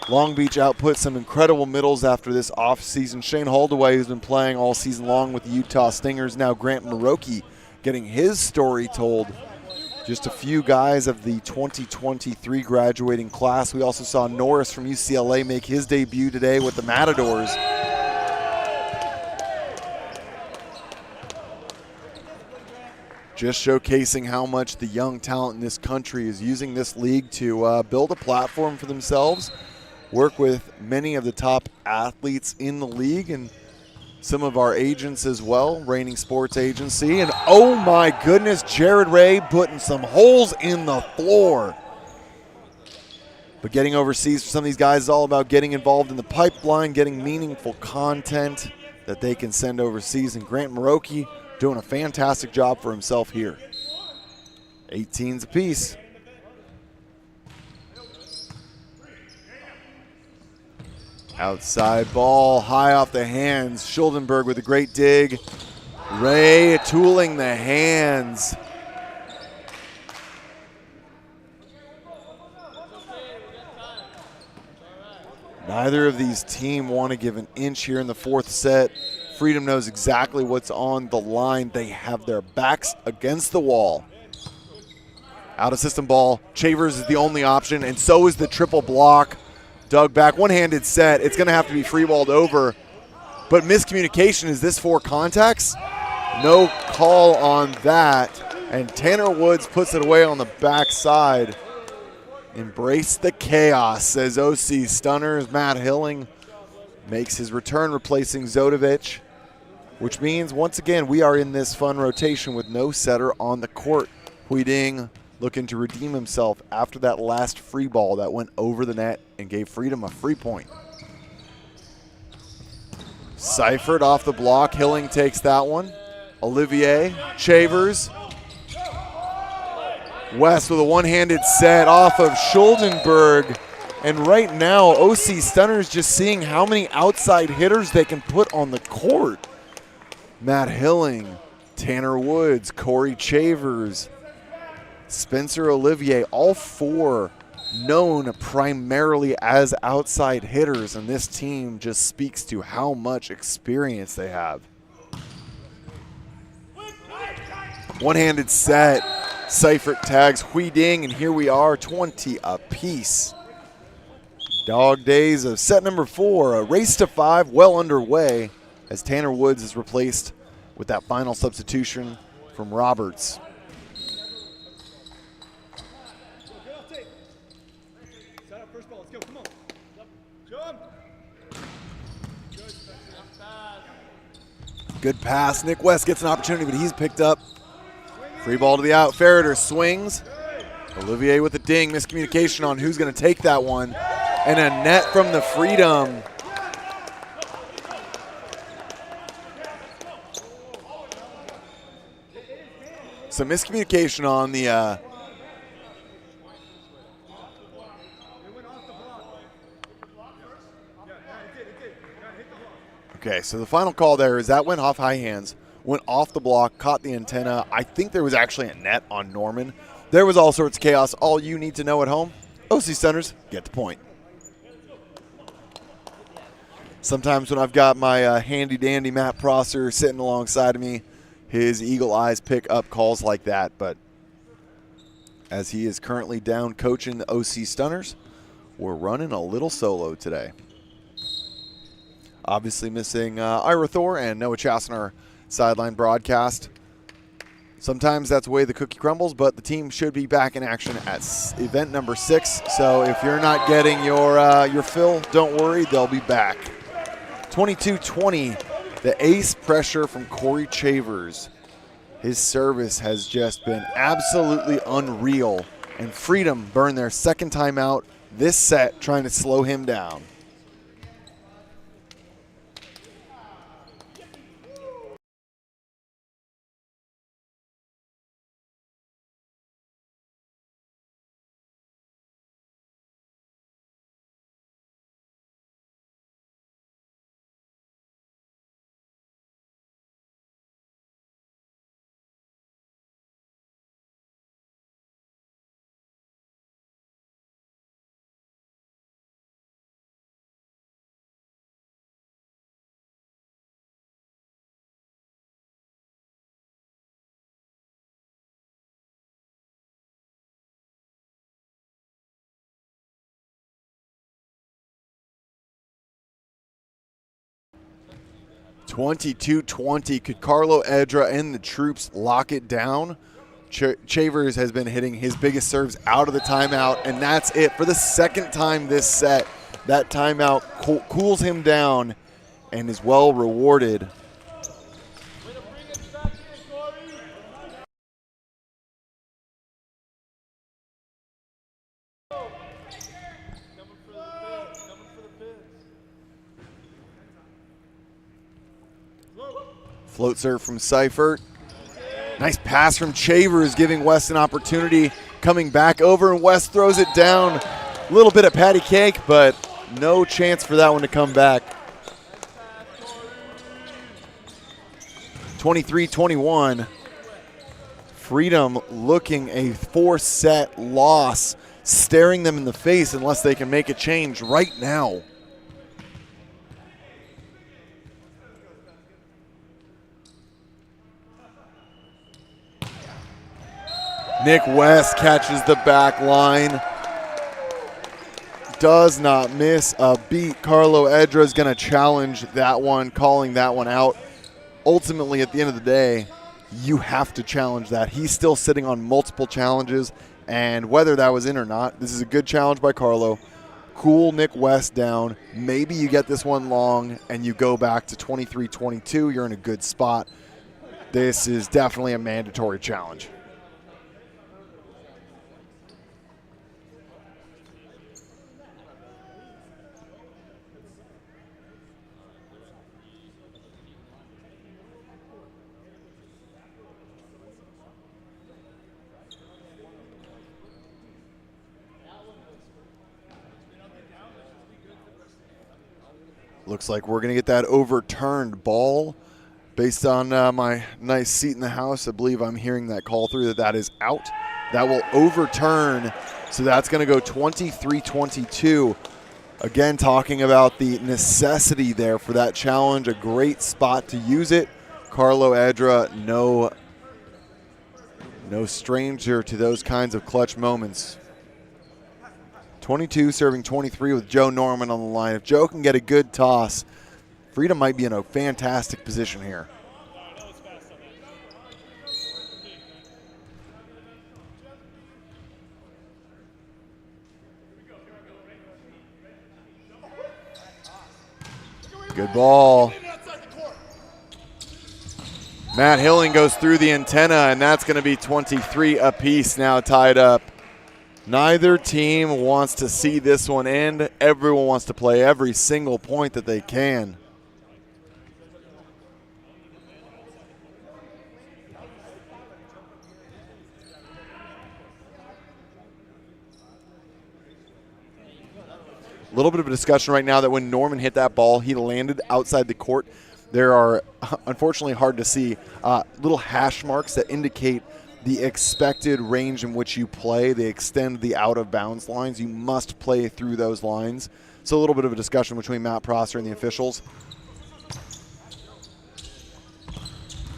Long Beach output some incredible middles after this offseason. Shane Holdaway, who's been playing all season long with the Utah Stingers, now Grant Maroki getting his story told. Just a few guys of the 2023 graduating class. We also saw Norris from UCLA make his debut today with the Matadors. Just showcasing how much the young talent in this country is using this league to build a platform for themselves, work with many of the top athletes in the league and some of our agents as well, Reigning Sports Agency. And oh my goodness, Jared Ray putting some holes in the floor. But getting overseas for some of these guys is all about getting involved in the pipeline, getting meaningful content that they can send overseas. And Grant Maroki doing a fantastic job for himself here. 18s apiece. Outside ball, high off the hands. Schuldenberg with a great dig. Ray tooling the hands. Neither of these teams want to give an inch here in the fourth set. Freedom knows exactly what's on the line. They have their backs against the wall. Out of system ball. Chavers is the only option, and so is the triple block. Dug back, one-handed set. It's going to have to be free-balled over. But miscommunication, is this for contacts? No call on that. And Tanner Woods puts it away on the backside. Embrace the chaos, says OC Stunners. Matt Hilling makes his return, replacing Zodovic, which means, once again, we are in this fun rotation with no setter on the court. Huiding looking to redeem himself after that last free ball that went over the net and gave Freedom a free point. Seifert off the block. Hilling takes that one. Olivier, Chavers. West with a one-handed set off of Schuldenberg. And right now, OC Stunners just seeing how many outside hitters they can put on the court. Matt Hilling, Tanner Woods, Corey Chavers, Spencer Olivier, all four known primarily as outside hitters, and this team just speaks to how much experience they have. One-handed set, Seifert tags Huiding, and here we are, 20 apiece. Dog days of set number 4, a race to 5 well underway as Tanner Woods is replaced with that final substitution from Roberts. Good pass. Nick West gets an opportunity, but he's picked up. Free ball to the out. Ferreter swings. Olivier with a ding. Miscommunication on who's going to take that one. And a net from the Freedom. Some miscommunication on the okay, so the final call there is that went off high hands, went off the block, caught the antenna. I think there was actually a net on Norman. There was all sorts of chaos. All you need to know at home, OC Stunners, get the point. Sometimes when I've got my handy-dandy Matt Prosser sitting alongside of me, his eagle eyes pick up calls like that. But as he is currently down coaching the OC Stunners, we're running a little solo today. Obviously missing Ira Thor and Noah Chastner sideline broadcast. Sometimes that's the way the cookie crumbles, but the team should be back in action at event number 6. So if you're not getting your fill, don't worry, they'll be back. 22-20, The ace pressure from Corey Chavers. His service has just been absolutely unreal. And Freedom burned their second timeout this set, trying to slow him down. (22-20). Could Carlo Edra and the troops lock it down? Chavers has been hitting his biggest serves out of the timeout, and that's it for the second time this set. That timeout cools him down and is well rewarded. Float serve from Seifert. Nice pass from Chavers, giving West an opportunity. Coming back over, and West throws it down. A little bit of patty cake, but no chance for that one to come back. 23-21. Freedom looking a 4-set loss, staring them in the face unless they can make a change right now. Nick West catches the back line. Does not miss a beat. Carlo Edra is going to challenge that one, calling that one out. Ultimately, at the end of the day, you have to challenge that. He's still sitting on multiple challenges, and whether that was in or not, this is a good challenge by Carlo. Cool Nick West down. Maybe you get this one long and you go back to 23-22. You're in a good spot. This is definitely a mandatory challenge. Looks like we're going to get that overturned ball. Based on my nice seat in the house, I believe I'm hearing that call through that is out. That will overturn, so that's going to go 23-22. Again, talking about the necessity there for that challenge, a great spot to use it. Carlo Edra, no stranger to those kinds of clutch moments. 22 serving 23 with Joe Norman on the line. If Joe can get a good toss, Freedom might be in a fantastic position here. Good ball. Matt Hilling goes through the antenna, and that's going to be 23 apiece now tied up. Neither team wants to see this one end. Everyone wants to play every single point that they can. A little bit of a discussion right now that when Norman hit that ball, he landed outside the court. There are, unfortunately, hard to see little hash marks that indicate the expected range in which you play. They extend the out-of-bounds lines. You must play through those lines. So a little bit of a discussion between Matt Prosser and the officials.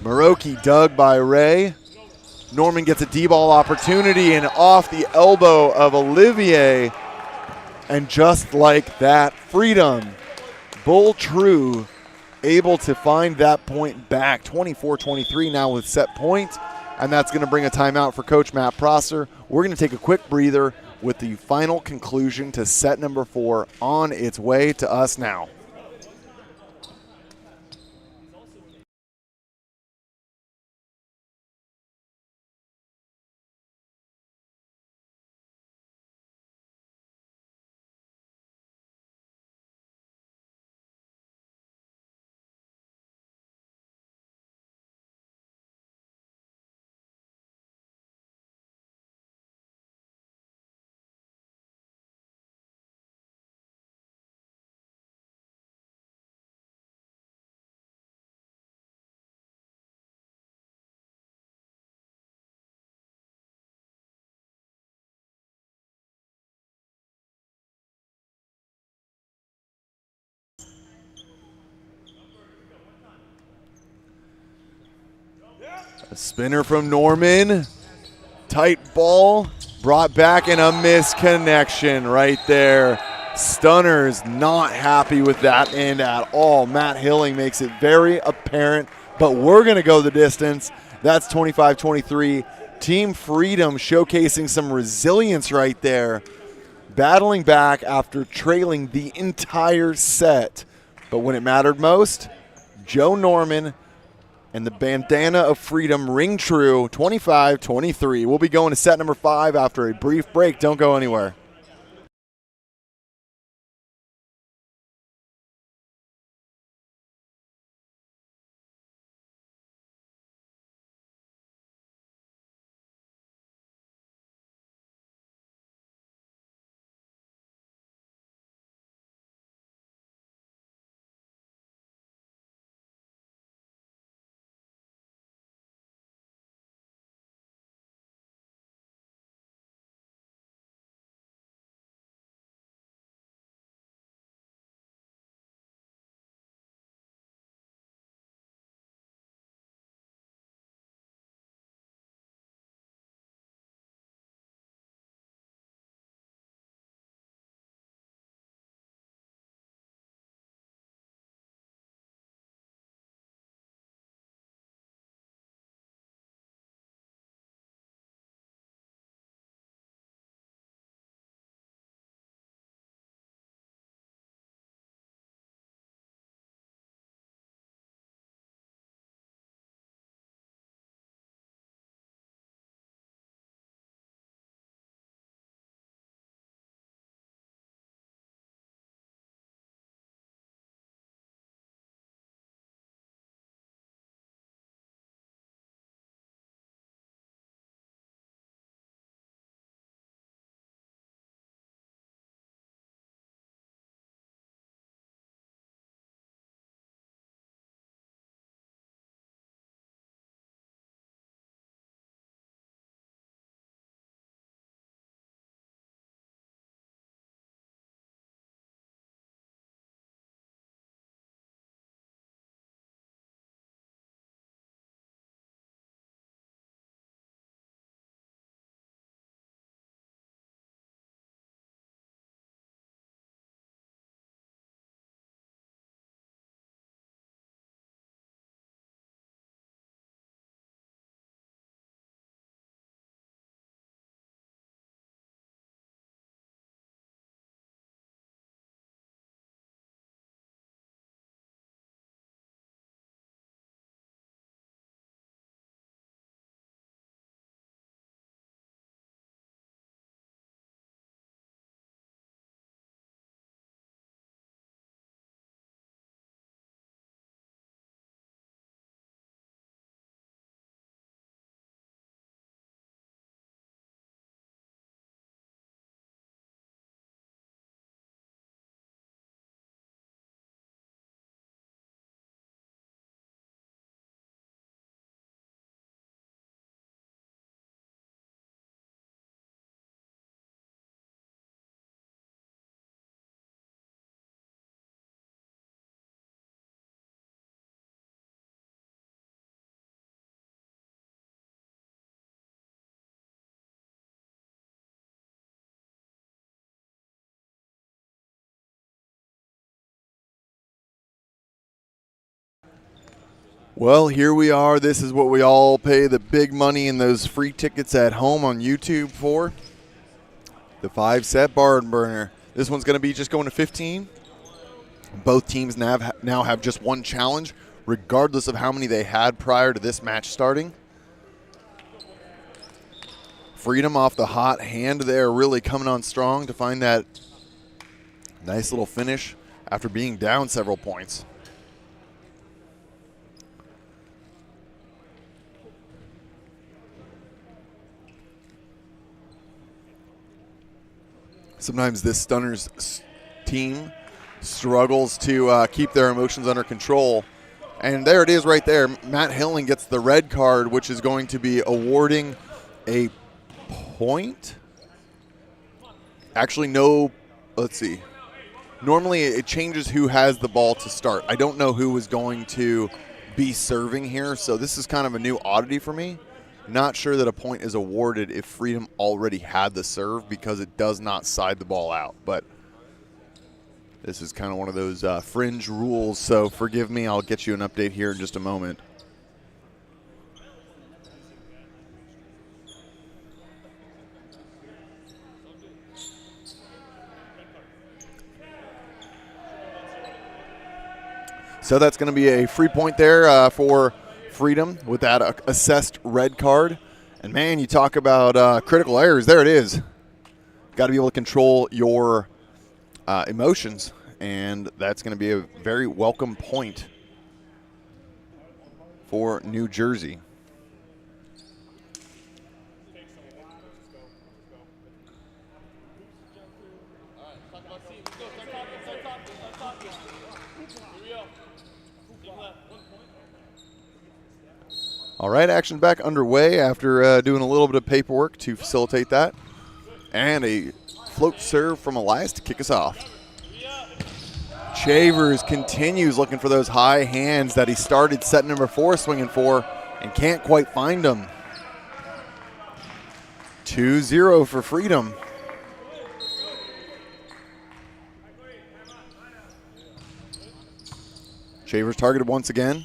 Maroki dug by Ray. Norman gets a D-ball opportunity, and off the elbow of Olivier. And just like that, Freedom, Bull True, able to find that point back. 24-23 now with set point. And that's going to bring a timeout for Coach Matt Prosser. We're going to take a quick breather with the final conclusion to set number 4 on its way to us now. A spinner from Norman. Tight ball, brought back, and a misconnection right there. Stunners not happy with that end at all. Matt Hilling makes it very apparent, but we're going to go the distance. That's 25-23. Team Freedom showcasing some resilience right there, battling back after trailing the entire set. But when it mattered most, Joe Norman and the bandana of freedom ring true, 25-23. We'll be going to set number 5 after a brief break. Don't go anywhere. Well, here we are. This is what we all pay the big money and those free tickets at home on YouTube for. The 5-set barn burner. This one's going to be just going to 15. Both teams now have just one challenge, regardless of how many they had prior to this match starting. Freedom off the hot hand there, really coming on strong to find that nice little finish after being down several points. Sometimes this Stunners team struggles to keep their emotions under control. And there it is right there. Matt Hilling gets the red card, which is going to be awarding a point. Actually, no, let's see. Normally it changes who has the ball to start. I don't know who is going to be serving here, so this is kind of a new oddity for me. Not sure that a point is awarded if Freedom already had the serve because it does not side the ball out. But this is kind of one of those fringe rules, so forgive me. I'll get you an update here in just a moment. So that's going to be a free point there for Freedom with that assessed red card. And, man, you talk about critical errors. There it is. Got to be able to control your emotions, and that's going to be a very welcome point for New Jersey. All right, action back underway after doing a little bit of paperwork to facilitate that. And a float serve from Elias to kick us off. Chavers continues looking for those high hands that he started set number 4 swinging for and can't quite find them. 2-0 for Freedom. Chavers targeted once again.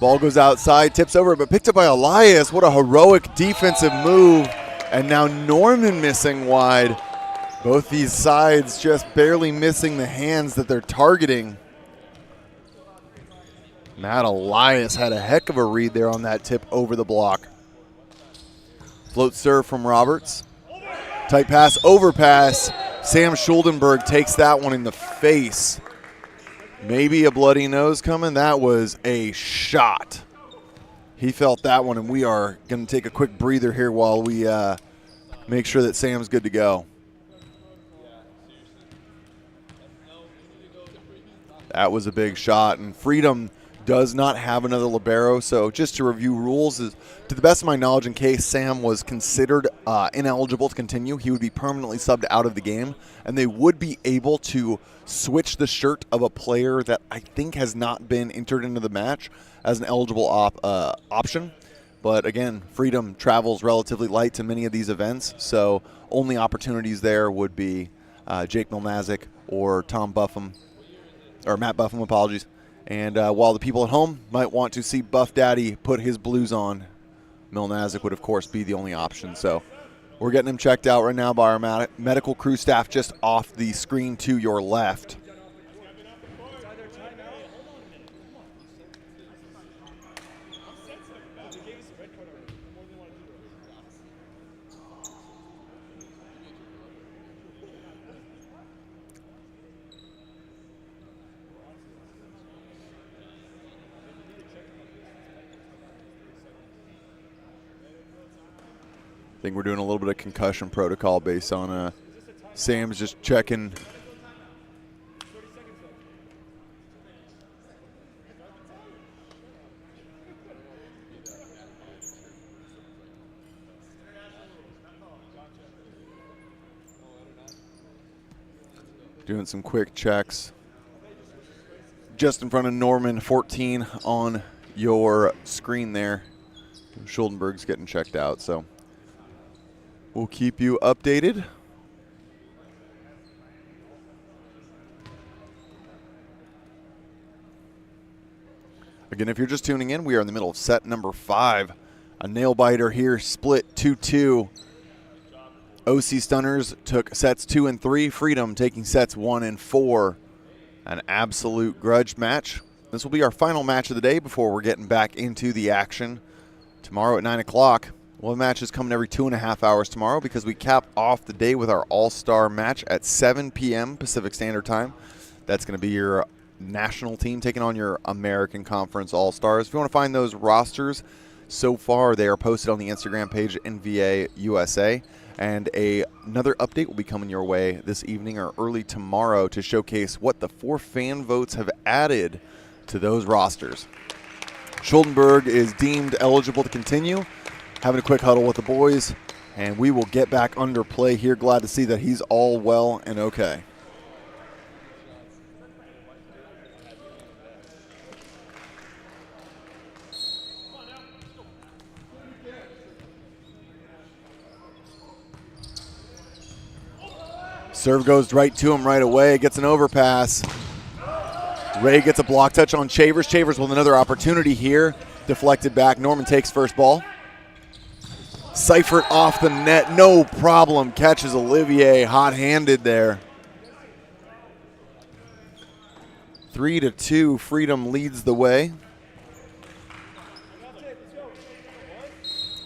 Ball goes outside, tips over, but picked up by Elias. What a heroic defensive move. And now Norman missing wide. Both these sides just barely missing the hands that they're targeting. Matt Elias had a heck of a read there on that tip over the block. Float serve from Roberts. Tight pass, overpass. Sam Schuldenberg takes that one in the face. Maybe a bloody nose coming. That was a shot. He felt that one, and we are going to take a quick breather here while we make sure that Sam's good to go. That was a big shot, and Freedom does not have another libero. So just to review rules, is to the best of my knowledge, in case Sam was considered ineligible to continue, he would be permanently subbed out of the game, and they would be able to switch the shirt of a player that I think has not been entered into the match as an eligible option. But again, Freedom travels relatively light to many of these events, so only opportunities there would be Jake Milnazik or Tom Buffum, or Matt Buffum, apologies. And while the people at home might want to see Buff Daddy put his blues on, Milnazik would, of course, be the only option. So we're getting him checked out right now by our medical crew staff just off the screen to your left. I think we're doing a little bit of concussion protocol based on Sam's just checking. Doing some quick checks. Just in front of Norman, 14 on your screen there. Schuldenberg's getting checked out, so we'll keep you updated. Again, if you're just tuning in, we are in the middle of set number 5. A nail biter here, split 2-2. OC Stunners took sets 2 and 3. Freedom taking sets 1 and 4. An absolute grudge match. This will be our final match of the day before we're getting back into the action tomorrow at 9 o'clock. We'll have matches coming every 2.5 hours tomorrow because we cap off the day with our All-Star match at 7 p.m. Pacific Standard Time. That's going to be your national team taking on your American Conference All-Stars. If you want to find those rosters, so far they are posted on the Instagram page at NVA USA. And another update will be coming your way this evening or early tomorrow to showcase what the 4 fan votes have added to those rosters. Schuldenberg is deemed eligible to continue. Having a quick huddle with the boys, and we will get back under play here. Glad to see that he's all well and okay. Serve goes right to him right away, gets an overpass. Ray gets a block touch on Chavers. Chavers with another opportunity here. Deflected back. Norman takes first ball. Seifert off the net, no problem. Catches Olivier hot-handed there. 3-2, Freedom leads the way.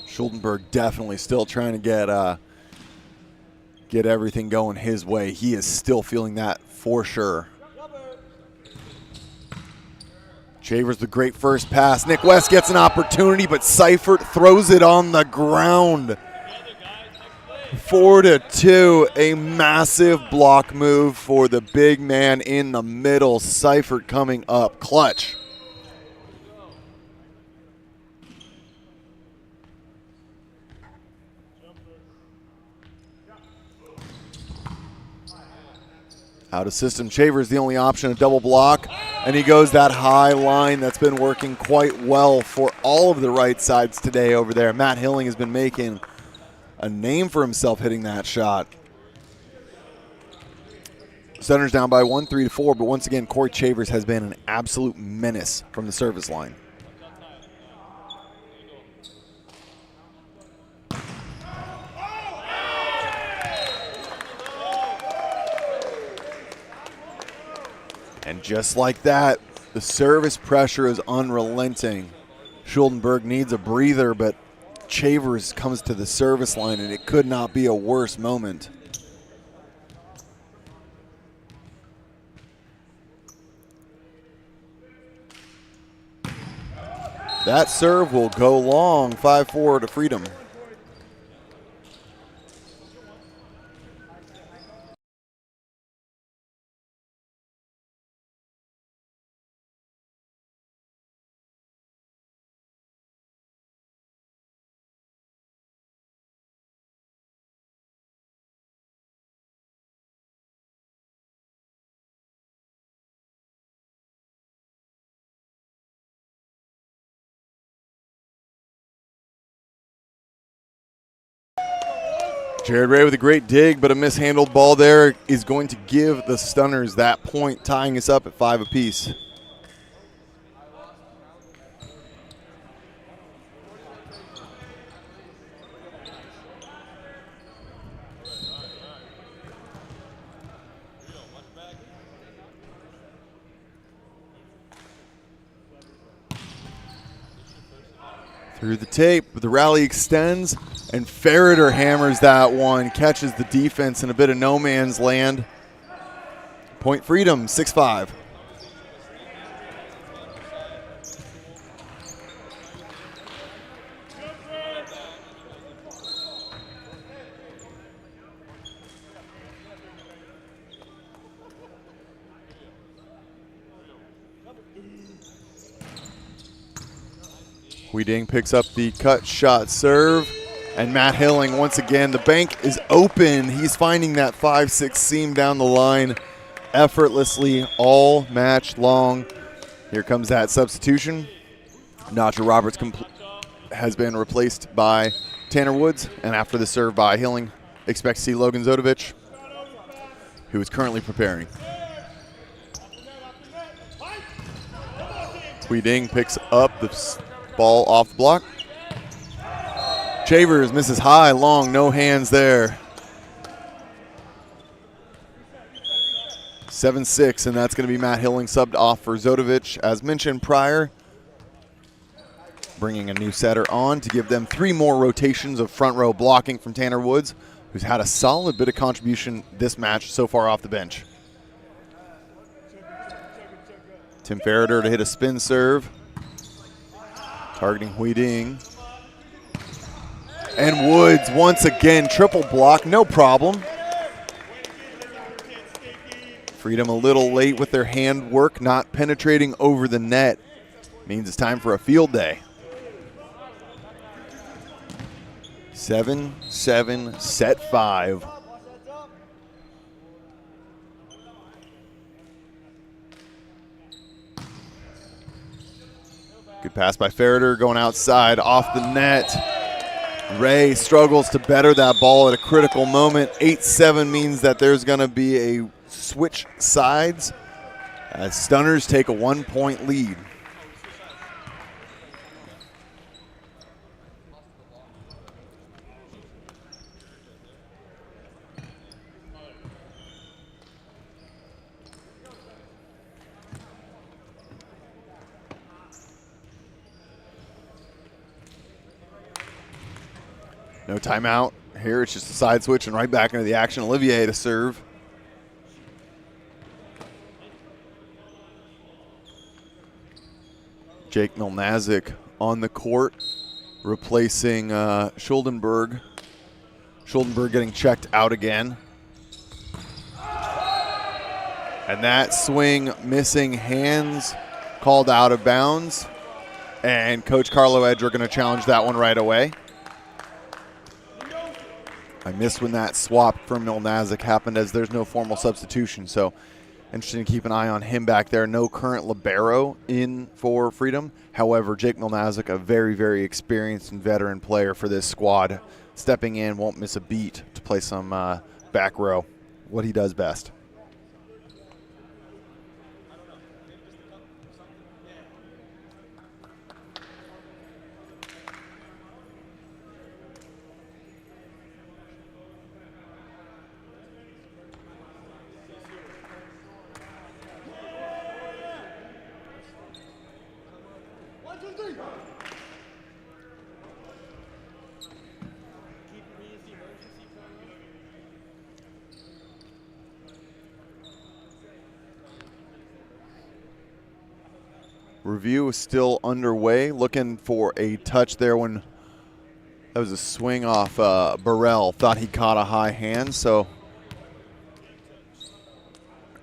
Schuldenberg definitely still trying to get everything going his way. He is still feeling that for sure. Chavers the great first pass. Nick West gets an opportunity, but Seifert throws it on the ground. 4-2, a massive block move for the big man in the middle. Seifert coming up clutch. Out of system, Chavers the only option, a double block, and he goes that high line that's been working quite well for all of the right sides today over there. Matt Hilling has been making a name for himself hitting that shot. Center's down by 1, 3-4, but once again, Corey Chavers has been an absolute menace from the service line. And just like that, the service pressure is unrelenting. Schuldenberg needs a breather, but Chavers comes to the service line, and it could not be a worse moment. That serve will go long, 5-4 to Freedom. Jared Ray with a great dig, but a mishandled ball there is going to give the Stunners that point, tying us up at 5 apiece. Through the tape, but the rally extends, and Ferreter hammers that one, catches the defense in a bit of no man's land. Point Freedom, 6-5. Huiding picks up the cut shot serve, and Matt Hilling once again, the bank is open. He's finding that 5-6 seam down the line effortlessly all match long. Here comes that substitution. Nacho Roberts has been replaced by Tanner Woods, and after the serve by Hilling, expect to see Logan Zodovich, who is currently preparing. Huiding picks up the ball off the block. Chavers misses high, long, no hands there. 7-6, and that's going to be Matt Hilling subbed off for Zodovich. As mentioned prior, bringing a new setter on to give them 3 more rotations of front row blocking from Tanner Woods, who's had a solid bit of contribution this match so far off the bench. Tim Ferreter to hit a spin serve. Targeting Huiding. And Woods once again, triple block, no problem. Freedom a little late with their hand work, not penetrating over the net. Means it's time for a field day. 7-7, set 5. Good pass by Ferreter, going outside, off the net. Ray struggles to better that ball at a critical moment. 8-7 means that there's going to be a switch sides as Stunners take a 1-point lead. No timeout here. It's just a side switch and right back into the action. Olivier to serve. Jake Milnazik on the court, replacing Schuldenberg. Schuldenberg getting checked out again. And that swing missing, hands called out of bounds. And Coach Carlo Edger going to challenge that one right away. I missed when that swap from Milnazik happened, as there's no formal substitution. So interesting to keep an eye on him back there. No current libero in for Freedom. However, Jake Milnazik, a very, very experienced and veteran player for this squad, stepping in, won't miss a beat to play some back row, what he does best. Review is still underway. Looking for a touch there when that was a swing off Burrell. Thought he caught a high hand, so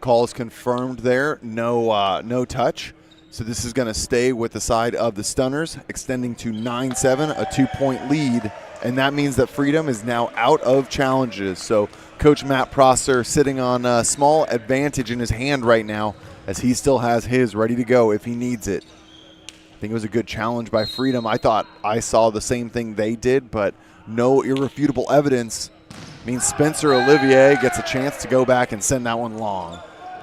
call is confirmed there. No touch. So this is going to stay with the side of the Stunners, extending to 9-7, a 2-point lead. And that means that Freedom is now out of challenges. So Coach Matt Prosser sitting on a small advantage in his hand right now, as he still has his ready to go if he needs it. I think it was a good challenge by Freedom. I thought I saw the same thing they did, but no irrefutable evidence means Spencer Olivier gets a chance to go back and send that one long.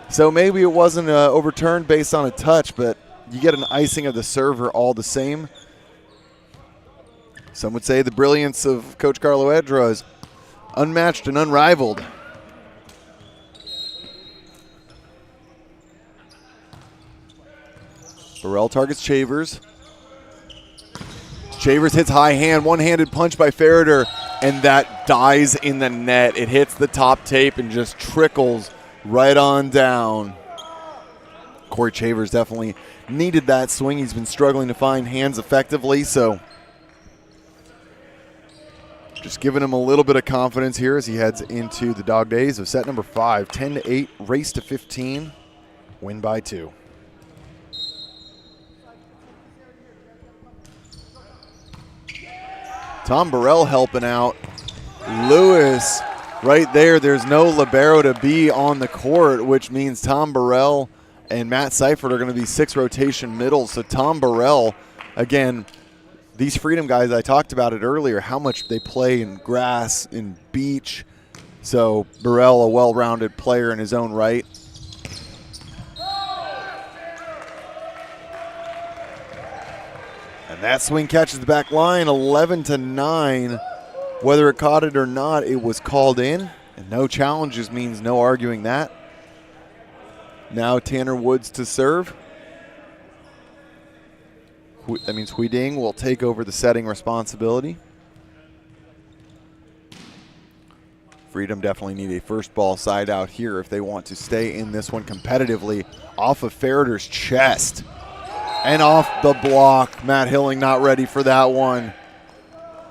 So maybe it wasn't overturned based on a touch, but you get an icing of the server all the same. Some would say the brilliance of Coach Carlo Edra is unmatched and unrivaled. Burrell targets Chavers. Chavers hits high hand, one-handed punch by Ferreter, and that dies in the net. It hits the top tape and just trickles right on down. Corey Chavers definitely needed that swing. He's been struggling to find hands effectively, so just giving him a little bit of confidence here as he heads into the dog days of set number 5. 10-8, race to 15, win by 2. Tom Burrell helping out. Lewis right there. There's no libero to be on the court, which means Tom Burrell and Matt Seifert are going to be 6 rotation middles. So Tom Burrell, again, these Freedom guys, I talked about it earlier, how much they play in grass, in beach. So Burrell, a well-rounded player in his own right. And that swing catches the back line, 11-9. Whether it caught it or not, it was called in. And no challenges means no arguing that. Now Tanner Woods to serve. That means Huiding will take over the setting responsibility. Freedom definitely need a first ball side out here if they want to stay in this one competitively. Off of Ferreter's chest. And off the block. Matt Hilling not ready for that one.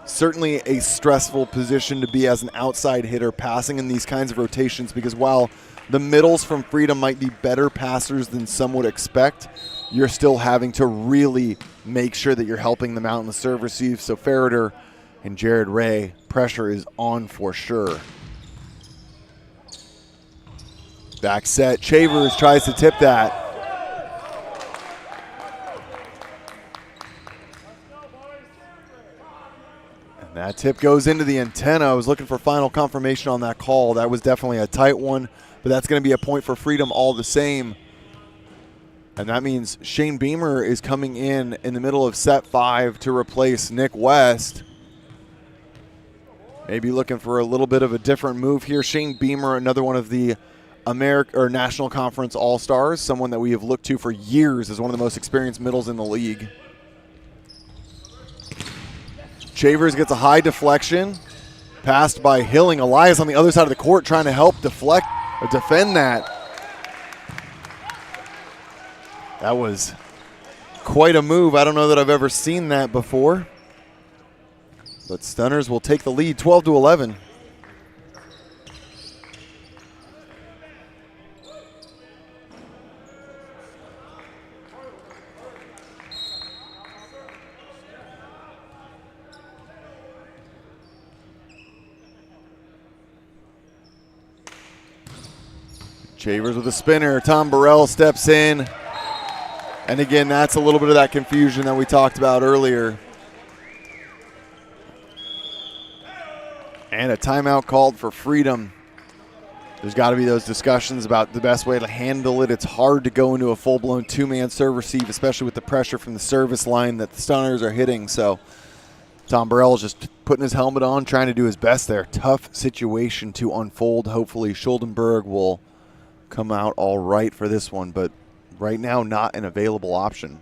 Certainly a stressful position to be as an outside hitter passing in these kinds of rotations, because while the middles from Freedom might be better passers than some would expect, you're still having to really make sure that you're helping them out in the serve receive. So Ferreter and Jared Ray, pressure is on for sure. Back set. Chavers tries to tip that. And that tip goes into the antenna. I was looking for final confirmation on that call. That was definitely a tight one, but that's going to be a point for Freedom all the same. And that means Shane Beamer is coming in the middle of set 5 to replace Nick West. Maybe looking for a little bit of a different move here. Shane Beamer, another one of the National Conference All-Stars, someone that we have looked to for years as one of the most experienced middles in the league. Chavers gets a high deflection, passed by Hilling. Elias on the other side of the court trying to help defend that. That was quite a move. I don't know that I've ever seen that before. But Stunners will take the lead, 12-11. Chavers with a spinner. Tom Burrell steps in. And again, that's a little bit of that confusion that we talked about earlier. And a timeout called for Freedom. There's got to be those discussions about the best way to handle it. It's hard to go into a full-blown two-man serve receive, especially with the pressure from the service line that the Stunners are hitting. So Tom Burrell is just putting his helmet on, trying to do his best there. Tough situation to unfold. Hopefully Schuldenberg will come out all right for this one, but right now not an available option.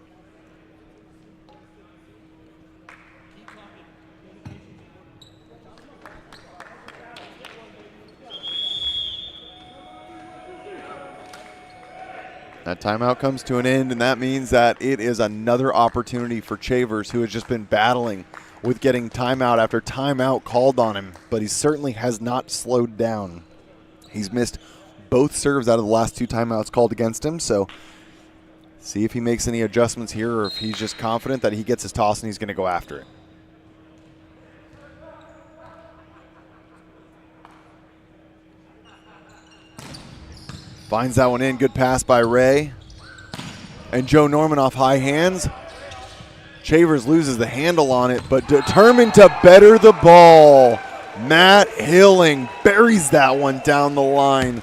That timeout comes to an end, and that means that it is another opportunity for Chavers, who has just been battling with getting timeout after timeout called on him, but he certainly has not slowed down. He's missed both serves out of the last 2 timeouts called against him, so see if he makes any adjustments here or if he's just confident that he gets his toss and he's going to go after it. Finds that one in. Good pass by Ray. And Joe Norman off high hands. Chavers loses the handle on it, but determined to better the ball. Matt Hilling buries that one down the line.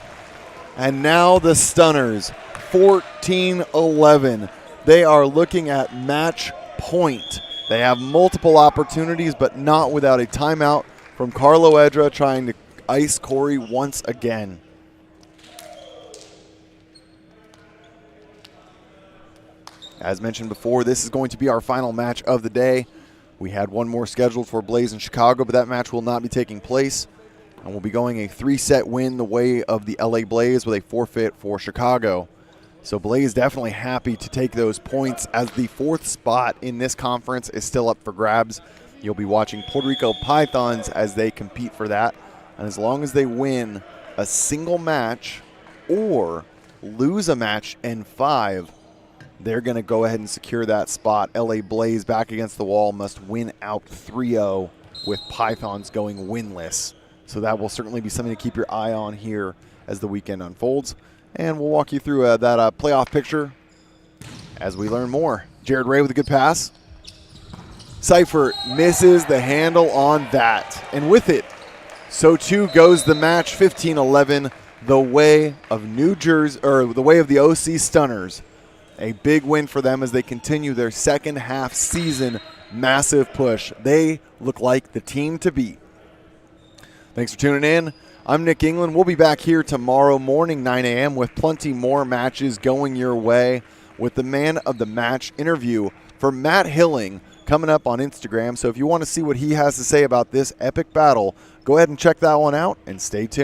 And now the Stunners, 14-11. They are looking at match point. They have multiple opportunities, but not without a timeout from Carlo Edra trying to ice Corey once again. As mentioned before, this is going to be our final match of the day. We had one more scheduled for Blaze in Chicago, but that match will not be taking place. And we'll be going a 3-set win the way of the LA Blaze with a forfeit for Chicago. So Blaze definitely happy to take those points as the 4th spot in this conference is still up for grabs. You'll be watching Puerto Rico Pythons as they compete for that. And as long as they win a single match or lose a match in 5, they're going to go ahead and secure that spot. LA Blaze back against the wall must win out 3-0 with Pythons going winless. So that will certainly be something to keep your eye on here as the weekend unfolds. And we'll walk you through that playoff picture as we learn more. Jared Ray with a good pass. Cypher misses the handle on that. And with it, so too goes the match, 15-11, the way of New Jersey, or the way of the OC Stunners. A big win for them as they continue their second half season massive push. They look like the team to beat. Thanks for tuning in. I'm Nick England. We'll be back here tomorrow morning, 9 a.m. with plenty more matches going your way with the man of the match interview for Matt Hilling coming up on Instagram. So if you want to see what he has to say about this epic battle, go ahead and check that one out and stay tuned.